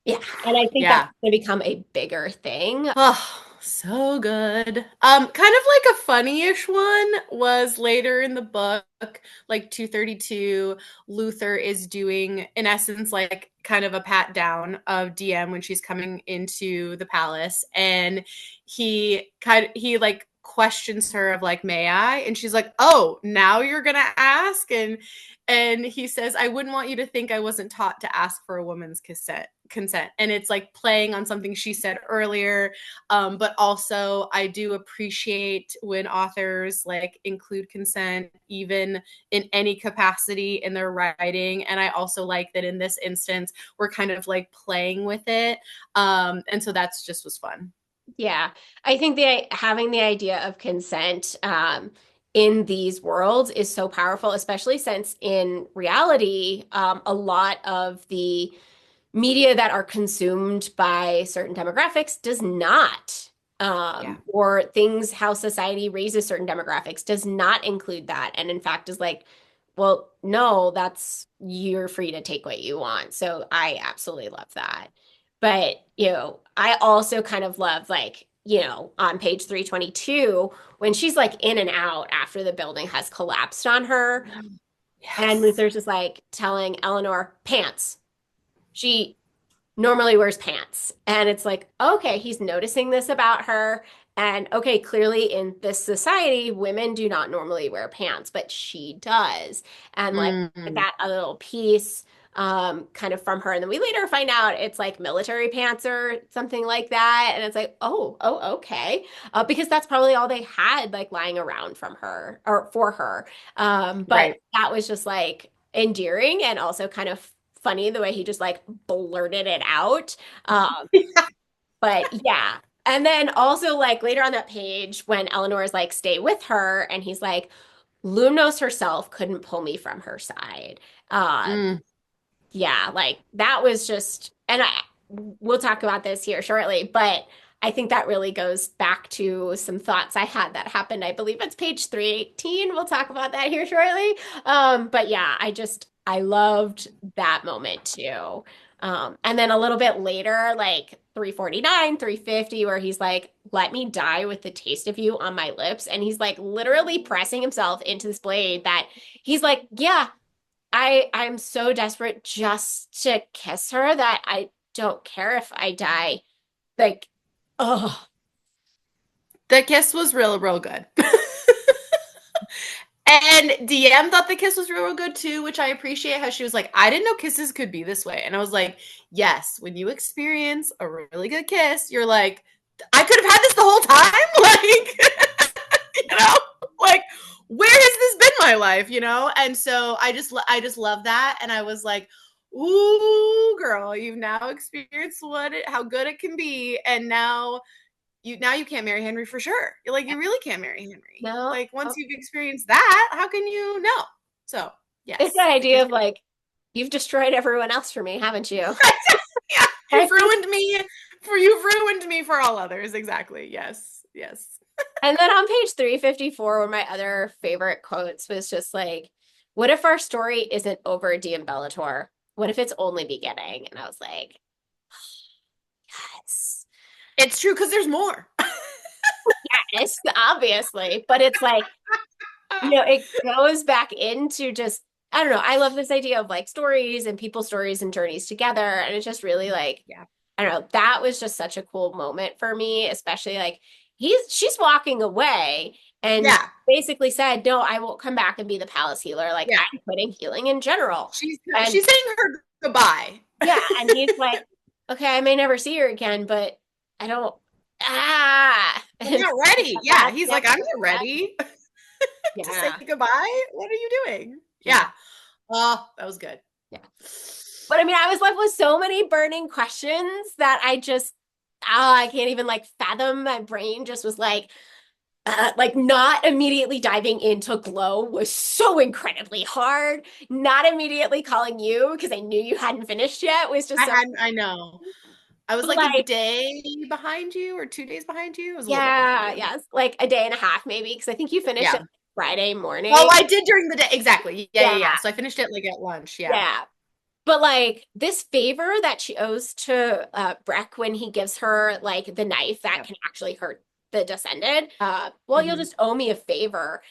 yeah. And I think that's Yeah. going to become a bigger thing. Oh, so good. Kind of like a funny-ish one was later in the book, like 232, Luther is doing, in essence, like kind of a pat down of DM when she's coming into the palace. And he like questions her of like, may I? And she's like, oh, now you're gonna ask? And he says, I wouldn't want you to think I wasn't taught to ask for a woman's consent. And it's like playing on something she said earlier. But also I do appreciate when authors like include consent even in any capacity in their writing. And I also like that in this instance we're kind of like playing with it. And so that's just was fun. Yeah, I think the having the idea of consent in these worlds is so powerful, especially since in reality, a lot of the media that are consumed by certain demographics does not, Yeah. or things how society raises certain demographics does not include that, and in fact is like, well, no, that's you're free to take what you want. So I absolutely love that. But, I also kind of love like, on page 322, when she's like in and out after the building has collapsed on her, and Yes. Luther's just like telling Eleanor, pants. She normally wears pants. And it's like, okay, he's noticing this about her. And okay, clearly in this society, women do not normally wear pants, but she does. And like Mm, that a little piece kind of from her. And then we later find out it's like military pants or something like that. And it's like, okay. Because that's probably all they had like lying around from her or for her. But right. that was just like endearing and also kind of funny the way he just like blurted it out. Um, but yeah. And then also like later on that page when Eleanor is like, stay with her, and he's like, Lumnos herself couldn't pull me from her side. Um, Mm, yeah, like that was just, and we'll talk about this here shortly, but I think that really goes back to some thoughts I had that happened. I believe it's page 318. We'll talk about that here shortly. But yeah, I loved that moment too. And then a little bit later, like 349, 350, where he's like, let me die with the taste of you on my lips. And he's like literally pressing himself into this blade that he's like, yeah, I'm so desperate just to kiss her that I don't care if I die. Like, oh, the kiss was real good. And DM thought the kiss was real good too, which I appreciate how she was like, I didn't know kisses could be this way. And I was like, yes, when you experience a really good kiss, you're like, I could have had this the whole time. Like, like, where has this been my life, And so I just love that. And I was like, ooh, girl, you've now experienced how good it can be. And now you can't marry Henry for sure. You're like, you really can't marry Henry. no. Like once Oh. you've experienced that, how can you know? So It's yes, that the idea kiss. of like, you've destroyed everyone else for me, haven't you? Yeah, I think, you've ruined me for all others. Exactly. Yes. Yes. and then on page 354, one of my other favorite quotes was just like, what if our story isn't over, DM Bellator? What if it's only beginning? And I was like, yes. It's true because there's more. Yes, obviously. But it's like, it goes back into just, I don't know. I love this idea of like stories and people's stories and journeys together. And it's just really like, Yeah. I don't know. That was just such a cool moment for me, especially like she's walking away and Yeah. basically said, no, I won't come back and be the palace healer. Like Yeah. I'm quitting healing in general. And She's saying her goodbye. yeah, and he's like, okay, I may never see her again, but I don't, I'm and not ready. Yeah. that's He's yeah, like, I'm not ready to say yeah, goodbye. What are you doing? yeah. Yeah. Oh, that was good. Yeah. But I mean, I was left with so many burning questions that I just, I can't even like fathom. My brain just was like not immediately diving into Glow was so incredibly hard. Not immediately calling you because I knew you hadn't finished yet was just so. I know. I was But like a like, day behind you or 2 days behind you. It was a little bit behind yeah, you. yes, like a day and a half maybe because I think you finished Yeah. it Friday Oh, morning. I did during the day. Exactly. Yeah, So I finished it like at lunch. Yeah. yeah. But like this favor that she owes to Breck when he gives her like the knife that Yep. can actually hurt the descended. Well, you'll Mhm. just owe me a favor.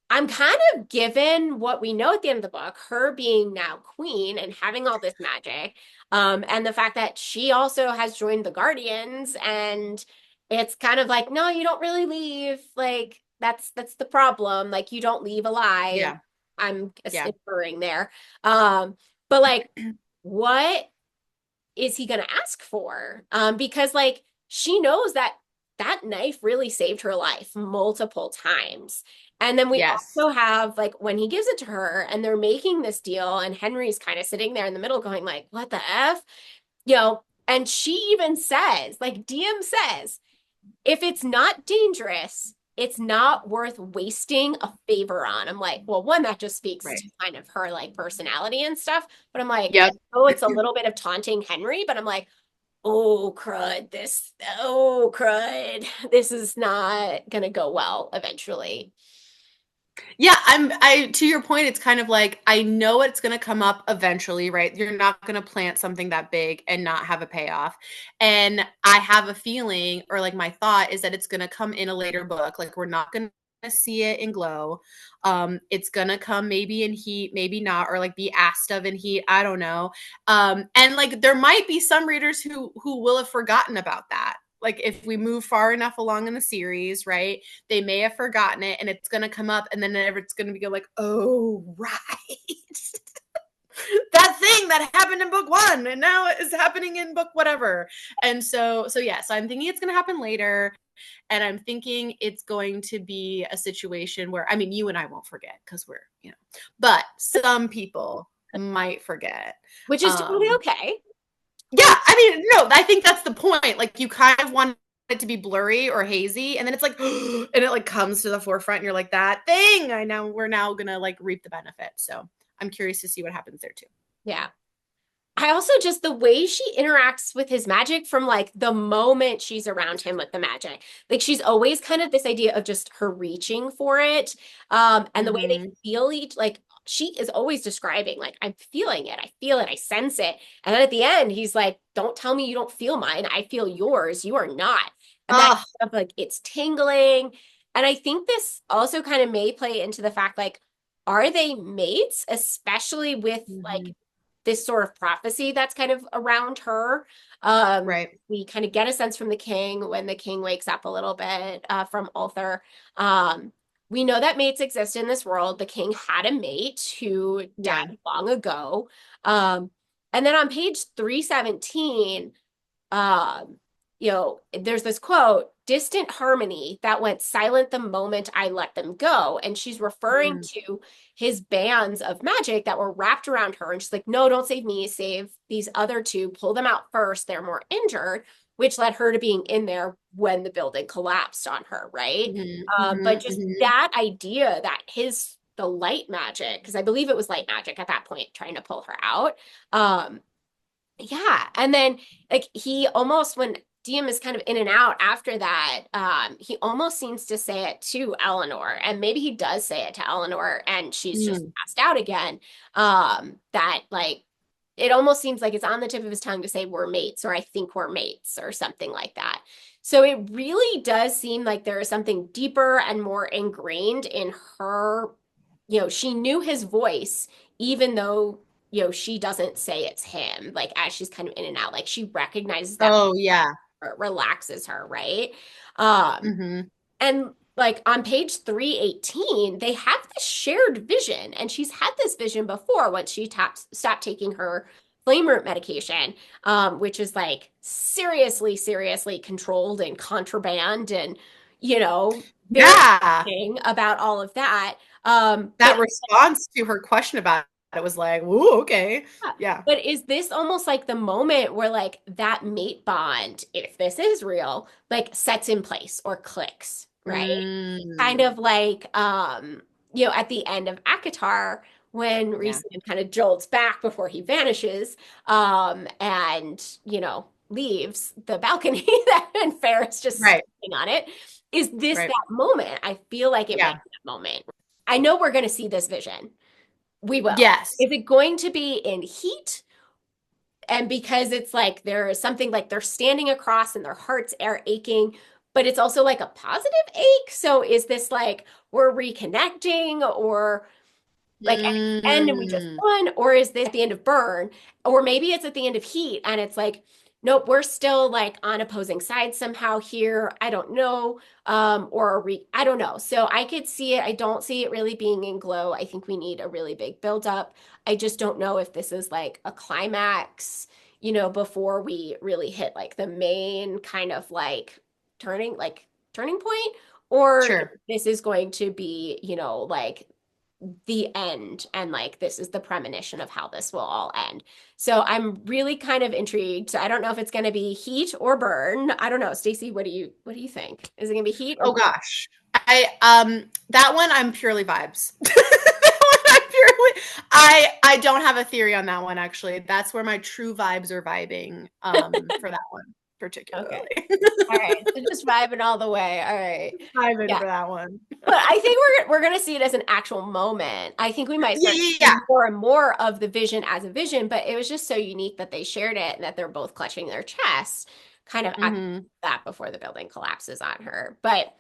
I'm kind of given what we know at the end of the book, her being now queen and having all this magic, and the fact that she also has joined the Guardians and it's kind of like, no, you don't really leave. Like that's the problem. Like you don't leave alive. Yeah. I'm Yeah. inferring there. Um, but like, what is he gonna ask for? Because like she knows that that knife really saved her life multiple times. And then we Yes. also have like when he gives it to her and they're making this deal, and Henry's kind of sitting there in the middle going like, what the F? And she even says, like DM says, if it's not dangerous, it's not worth wasting a favor on. I'm like, well, one, that just speaks Right. to kind of her like personality and stuff. But I'm like, Yep. oh, it's a little bit of taunting Henry, but I'm like, oh crud, oh crud, this is not gonna go well eventually. Yeah, I to your point, it's kind of like I know it's going to come up eventually, right? You're not going to plant something that big and not have a payoff. And I have a feeling, or like my thought is that it's going to come in a later book. Like we're not going to see it in Glow. It's going to come maybe in Heat, maybe not, or like be asked of in Heat. I don't know. And like there might be some readers who will have forgotten about that. Like if we move far enough along in the series, right? They may have forgotten it and it's going to come up and then it's going to be like, oh, right. That thing that happened in book one and now it is happening in book whatever. And so yeah, so I'm thinking it's going to happen later. And I'm thinking it's going to be a situation where, I mean, you and I won't forget because we're, but some people might forget. Which is totally Um, okay. yeah, I mean, no, I think that's the point. Like you kind of want it to be blurry or hazy, and then it's like, and it like comes to the forefront, and you're like, that thing. We're now gonna like reap the benefit. So I'm curious to see what happens there too. Yeah. I also just the way she interacts with his magic from like the moment she's around him with the magic. Like she's always kind of this idea of just her reaching for it. And the way they Mm-hmm. feel each, like she is always describing, like, I'm feeling it, I feel it, I sense it. And then at the end, he's like, don't tell me you don't feel mine. I feel yours. You are not. And that Oh, stuff, like it's tingling. And I think this also kind of may play into the fact, like, are they mates, especially with like mm-hmm. this sort of prophecy that's kind of around her. Right. We kind of get a sense from the king when the king wakes up a little bit from Ulthar. Um, we know that mates exist in this world. The king had a mate who Yeah. died long ago. And then on page 317, um, there's this quote, distant harmony that went silent the moment I let them go. And she's referring Mm. to his bands of magic that were wrapped around her. And she's like, no, don't save me, save these other two, pull them out first. They're more injured, which led her to being in there when the building collapsed on her, right? Mm-hmm. But Mm-hmm. just Mm-hmm. that idea that the light magic, because I believe it was light magic at that point, trying to pull her out. Um, yeah. And then like he almost when Diem is kind of in and out after that, he almost seems to say it to Eleanor. And maybe he does say it to Eleanor and she's just Mm. passed out again. That like it almost seems like it's on the tip of his tongue to say we're mates or I think we're mates or something like that. So it really does seem like there is something deeper and more ingrained in her. She knew his voice, even though she doesn't say it's him, like as she's kind of in and out, like she recognizes that Oh yeah. relaxes her, right? Um, Mm-hmm. and like on page 318, they have this shared vision, and she's had this vision before once she stopped taking her flame root medication, which is like seriously, seriously controlled and contraband and, very Yeah. about all of that. But That response to her question about it was like, ooh, okay. yeah. Yeah. But is this almost like the moment where like that mate bond, if this is real, like sets in place or clicks, right? Kind Mm. of like at the end of ACOTAR when Yeah. Rhysand kind of jolts back before he vanishes, and leaves the balcony that and Ferris just Right. standing on it. Is this Right. that moment? I feel like it might Yeah. be that moment. I know we're going to see this vision. We will. Yes. Is it going to be in heat? And because it's like there is something like they're standing across and their hearts are aching, but it's also like a positive ache. So is this like we're reconnecting or like at the end and we just Mm. won? Or is this at the end of Burn? Or maybe it's at the end of Heat and it's like nope, we're still like on opposing sides somehow here. I don't know. I don't know. So I could see it. I don't see it really being in Glow. I think we need a really big buildup. I just don't know if this is like a climax, before we really hit like the main kind of turning point, or if Sure. this is going to be, like the end and like this is the premonition of how this will all end. So I'm really kind of intrigued. So I don't know if it's going to be heat or burn. I don't know. Stacey, what do you think? Is it going to be heat or Oh burn? gosh. That one I'm purely vibes. That one I'm purely I don't have a theory on that one actually. That's where my true vibes are vibing for that one Okay. particularly. All right. So just vibing all the way. All right. Vibing Yeah. for that one. But I think we're gonna see it as an actual moment. I think we might Yeah, start yeah, yeah. seeing more and more of the vision as a vision, but it was just so unique that they shared it and that they're both clutching their chests kind of at Mhm. that before the building collapses on her. But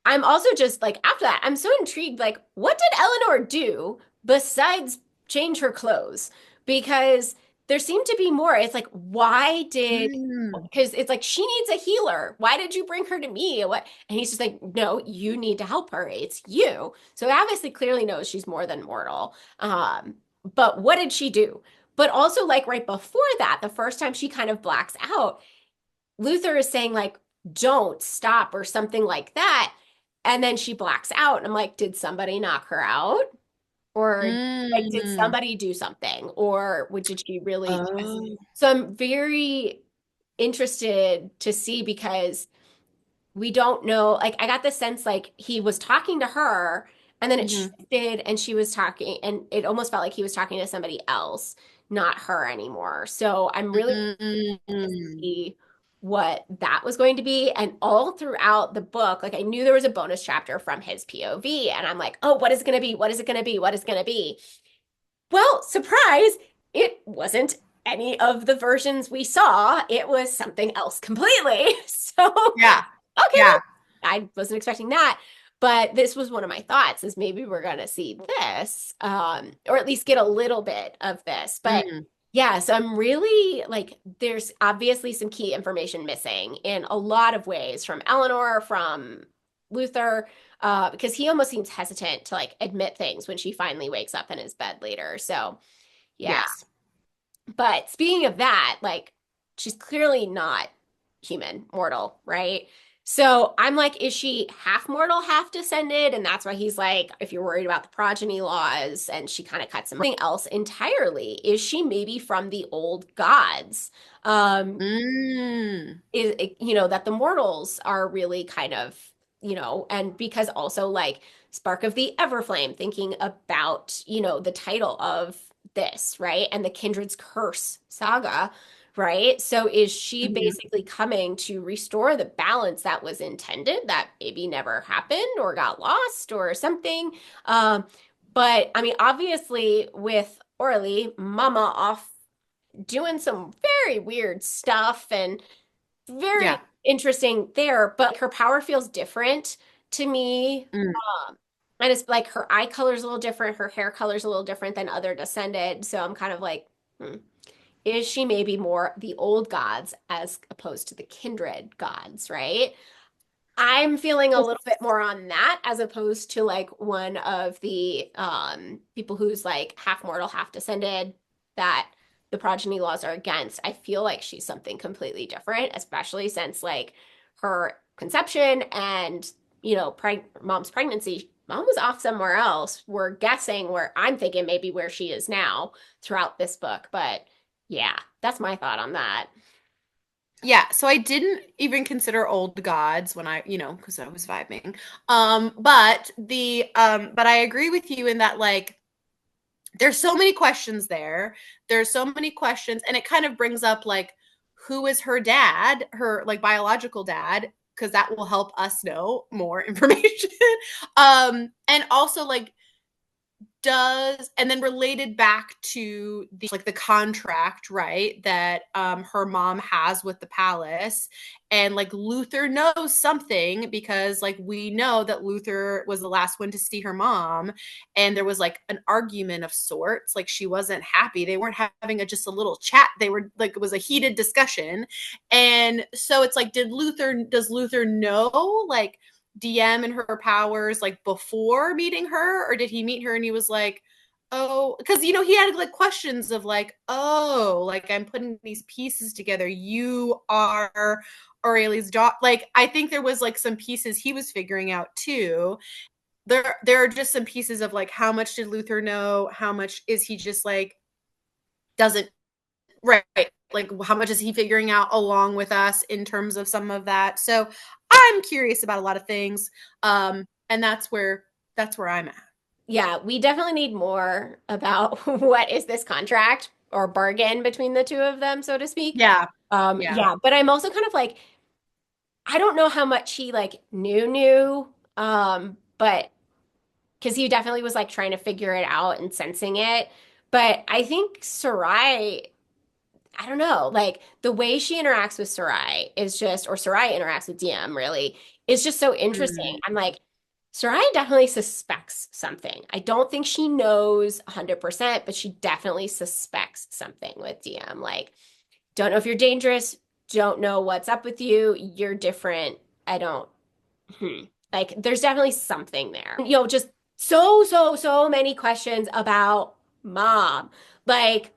I'm also just like after that, I'm so intrigued. Like, what did Eleanor do besides change her clothes? Because there seemed to be more. It's like, why did Mm. because it's like she needs a healer. Why did you bring her to me? What? And he's just like, no, you need to help her. It's you. So he obviously clearly knows she's more than mortal. But what did she do? But also, like right before that, the first time she kind of blacks out, Luther is saying like, don't stop or something like that. And then she blacks out. And I'm like, did somebody knock her out? Or like, did Mm. somebody do something? Or did she really? Oh. So I'm very interested to see because we don't know. Like, I got the sense like he was talking to her and then it Mhm. shifted and she was talking, and it almost felt like he was talking to somebody else, not her anymore. So I'm really to Mm. see what that was going to be. And all throughout the book, like I knew there was a bonus chapter from his POV, and I'm like, oh, what is it going to be? What is it going to be? What is it going to be? Well, surprise, it wasn't any of the versions we saw. It was something else completely. So, Yeah. okay, Yeah. well, I wasn't expecting that. But this was one of my thoughts is maybe we're going to see this, or at least get a little bit of this. But Mm. yeah, so I'm really like, there's obviously some key information missing in a lot of ways from Eleanor, from Luther, because he almost seems hesitant to like admit things when she finally wakes up in his bed later. So yeah. Yes. But speaking of that, like she's clearly not human, mortal, right? So I'm like, is she half mortal, half descended? And that's why he's like, if you're worried about the progeny laws, and she kind of cuts him something else entirely. Is she maybe from the old gods? Um, Mm. that the mortals are really kind of, and because also like Spark of the Everflame, thinking about, the title of this, right? And the Kindred's Curse saga, right? So is she Mhm. basically coming to restore the balance that was intended that maybe never happened or got lost or something? Um, but I mean, obviously with Orly, Mama off doing some very weird stuff and very Yeah. interesting there, but her power feels different to me. Mm. And it's like her eye color is a little different, her hair color is a little different than other descended. So I'm kind of like, is she maybe more the old gods as opposed to the kindred gods, right? I'm feeling a little bit more on that as opposed to like one of the people who's like half mortal, half descended that the progeny laws are against. I feel like she's something completely different, especially since like her conception and mom's pregnancy. Mom was off somewhere else. We're guessing where I'm thinking maybe where she is now throughout this book, but yeah, that's my thought on that. Yeah, so I didn't even consider old gods when because I was vibing. But I agree with you in that like there's so many questions there. There's so many questions and it kind of brings up like who is her dad, her like biological dad, because that will help us know more information. And also like and then related back to the contract, right, that her mom has with the palace, and like Luther knows something because like we know that Luther was the last one to see her mom, and there was like an argument of sorts, like she wasn't happy, they weren't having just a little chat, they were like, it was a heated discussion. And so it's like, does Luther know like DM and her powers like before meeting her, or did he meet her and he was like, oh, because he had like questions of like, oh, like I'm putting these pieces together, you are Aurelia's daughter. Like I think there was like some pieces he was figuring out too. There are just some pieces of like, how much did Luther know, how much is he just like doesn't, right, like how much is he figuring out along with us in terms of some of that. So I'm curious about a lot of things, and that's where I'm at. Yeah, we definitely need more about what is this contract or bargain between the two of them, so to speak. Yeah, yeah, Yeah, but I'm also kind of like, I don't know how much he like knew, but because he definitely was like trying to figure it out and sensing it. But I think Sarai, I don't know, like the way she interacts with Sarai is just, or Sarai interacts with DM really, is just so interesting. mm, I'm like, Sarai definitely suspects something. I don't think she knows 100%, but she definitely suspects something with DM. Like, don't know if you're dangerous, don't know what's up with you, you're different. I don't, like, there's definitely something there. Just so many questions about mom. Like,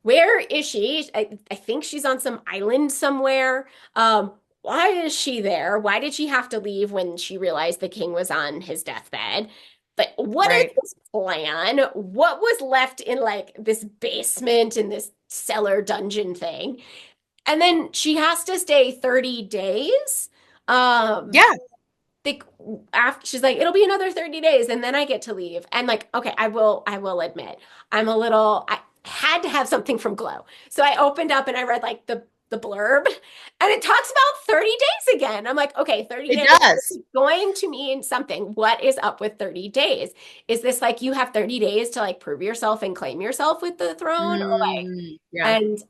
where is she? I think she's on some island somewhere. Why is she there? Why did she have to leave when she realized the king was on his deathbed? But what is right. this plan? What was left in like this basement in this cellar dungeon thing? And then she has to stay 30 days. Um, Yeah, think after she's like, it'll be another 30 days and then I get to leave. And like, okay, I will admit, I had to have something from Glow. So I opened up and I read like the blurb and it talks about 30 days again. I'm like, okay, 30 it days does. is going to mean something. What is up with 30 days? Is this like you have 30 days to like prove yourself and claim yourself with the throne? Or like, Yeah, and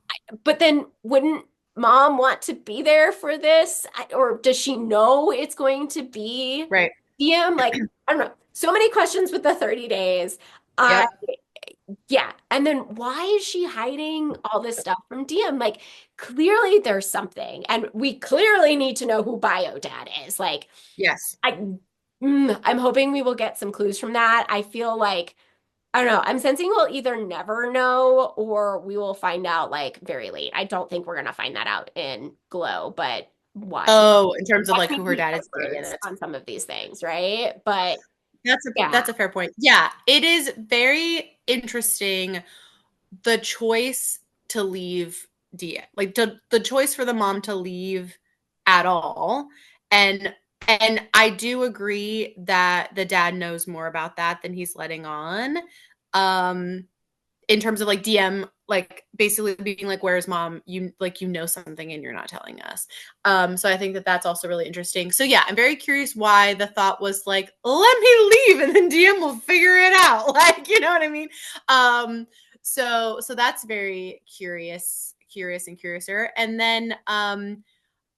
but then wouldn't mom want to be there for this? Or does she know it's going to be right. DM? Like, I don't know. So many questions with the 30 days. Uh, Yep. yeah. And then why is she hiding all this stuff from DM? Like, clearly there's something. And we clearly need to know who Bio Dad is. Like, Yes. I, I'm hoping we will get some clues from that. I feel like I don't know. I'm sensing we'll either never know or we will find out like very late. I don't think we're gonna find that out in Glow, but Oh, in terms of watch like me who her be dad is curious curious. on some of these things, right? But That's yeah, a fair point. Yeah, it is very interesting, the choice to leave Dia, like the choice for the mom to leave at all. And I do agree that the dad knows more about that than he's letting on. Um in terms of like DM, like basically being like, where's mom? You like, something and you're not telling us. So I think that that's also really interesting. So yeah, I'm very curious why the thought was like, let me leave and then DM will figure it out. Like, you know what I mean? So that's very curious and curiouser. And then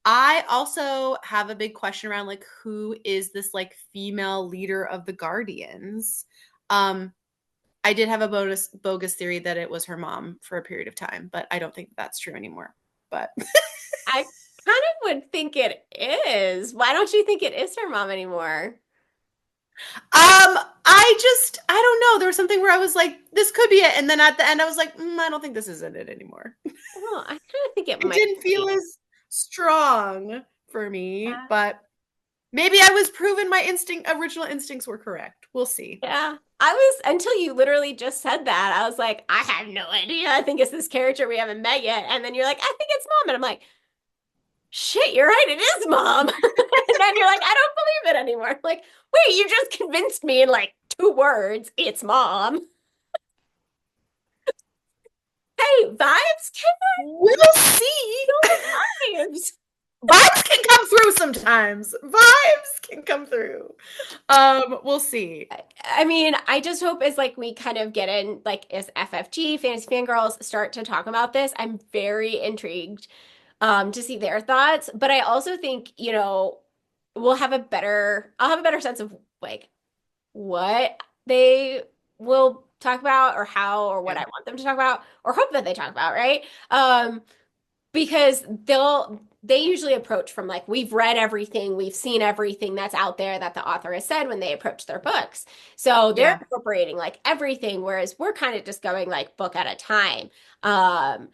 I also have a big question around like, who is this like female leader of the Guardians? Um, I did have a bogus theory that it was her mom for a period of time, but I don't think that's true anymore. But I kind of would think it is. Why don't you think it is her mom anymore? I don't know. There was something where I was like, this could be it, and then at the end, I was like, I don't think this isn't it anymore. Oh, I kind of think it It might didn't feel be. as strong for me, Yeah. but maybe I was proven my original instincts were correct. We'll see. Yeah. I was until you literally just said that. I was like, I have no idea. I think it's this character we haven't met yet. And then you're like, I think it's mom. And I'm like, shit, you're right, it is mom. And then you're like, I don't believe it anymore. I'm like, wait, you just convinced me in like 2 words, it's mom. Hey, vibes, We'll see. kill the vibes. Vibes can come through sometimes. Vibes can come through. We'll see. I mean, I just hope as like we kind of get in, like as FFG, Fantasy Fangirls start to talk about this, I'm very intrigued to see their thoughts. But I also think, I'll have a better sense of like what they will talk about or how or what Yeah. I want them to talk about or hope that they talk about, right? Because they usually approach from like we've read everything, we've seen everything that's out there that the author has said when they approach their books. So they're Yeah. incorporating like everything, whereas we're kind of just going like book at a time. Um,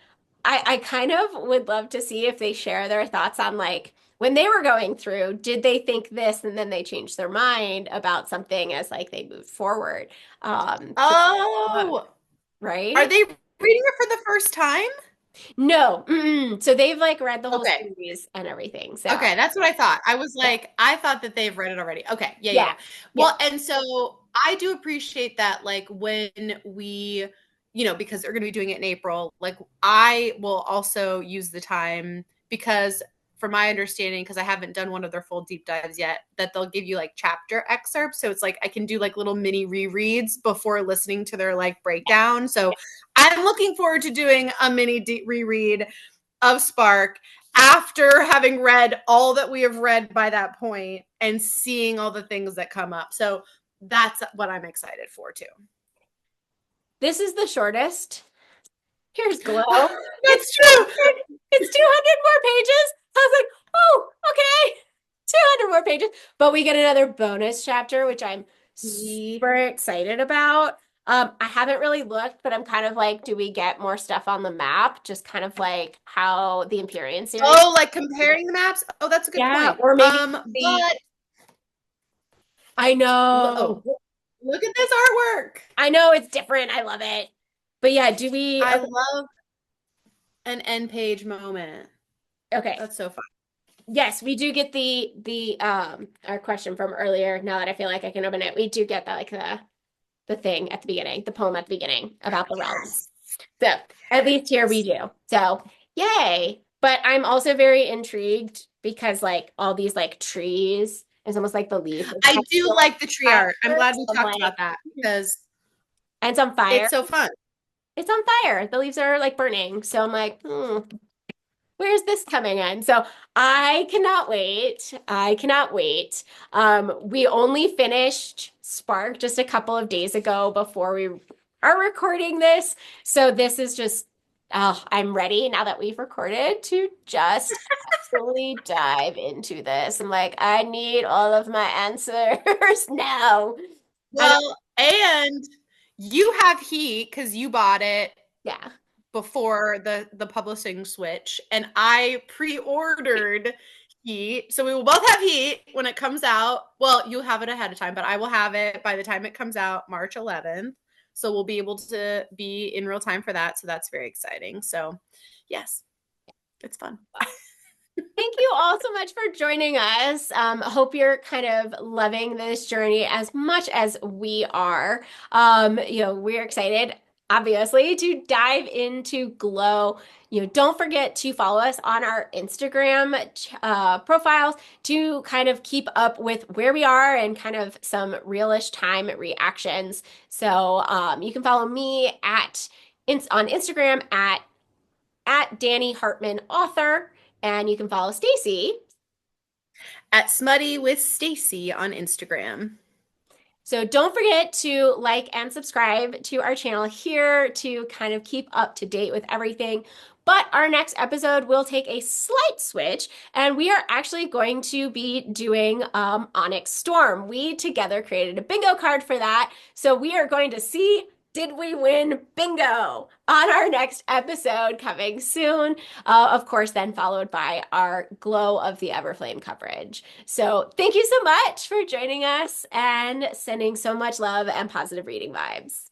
I kind of would love to see if they share their thoughts on like when they were going through, did they think this and then they changed their mind about something as like they moved forward? To the book, Oh, are right? they reading it for the first time? No. Mm-mm. So they've like read the whole Okay. series and everything. So Okay, that's what I thought. I was yeah, like, I thought that they've read it already. Okay, yeah, yeah, yeah, yeah. yeah. Well, and so I do appreciate that, like when we, because they're going to be doing it in April, like I will also use the time because, from my understanding, because I haven't done one of their full deep dives yet, that they'll give you like chapter excerpts. So it's like I can do like little mini rereads before listening to their like breakdown. So I'm looking forward to doing a mini reread of Spark after having read all that we have read by that point and seeing all the things that come up. So that's what I'm excited for too. This is the shortest. Here's Glow. It's That's true. 200, it's 200 more pages. I was like, oh, okay. 200 more pages. But we get another bonus chapter, which I'm super excited about. I haven't really looked, but I'm kind of like, do we get more stuff on the map? Just kind of like how the Empyrean series. Oh, like comparing the maps? Oh, that's a good Yeah, point. or maybe the But I know. oh, look at this artwork. I know it's different. I love it. But yeah, do we I okay, love an end page moment. okay. That's so fun. Yes, we do get the our question from earlier. Now that I feel like I can open it, we do get the thing at the beginning, the poem at the beginning about the realms. Yes. So at least here we Yes. do. So yay. But I'm also very intrigued because like all these like trees, it's almost like the leaves are I kind do of like the tree art. I'm like, glad we I'm talked like, about that because and it's on fire. it's so fun. It's on fire. The leaves are like burning. So I'm like, where's this coming in? So I cannot wait. I cannot wait. We only finished Spark just a couple of days ago before we are recording this. So this is just, oh, I'm ready now that we've recorded to just absolutely dive into this. I'm like, I need all of my answers now. I know. Well, and you have heat because you bought it Yeah. before the publishing switch, and I pre-ordered heat. So we will both have heat when it comes out. Well, you'll have it ahead of time, but I will have it by the time it comes out, March 11th. So we'll be able to be in real time for that. So that's very exciting. So yes, it's fun. Thank you all so much for joining us. Hope you're kind of loving this journey as much as we are. We're excited, obviously, to dive into Glow. Don't forget to follow us on our Instagram profiles to kind of keep up with where we are and kind of some realish time reactions. So you can follow me on Instagram at Danny Hartman author. And you can follow Stacy. At Smutty with Stacy on Instagram. So don't forget to like and subscribe to our channel here to kind of keep up to date with everything. But our next episode will take a slight switch, and we are actually going to be doing Onyx Storm. We together created a bingo card for that. So we are going to see, did we win bingo on our next episode coming soon? Of course, then followed by our Glow of the Everflame coverage. So thank you so much for joining us and sending so much love and positive reading vibes.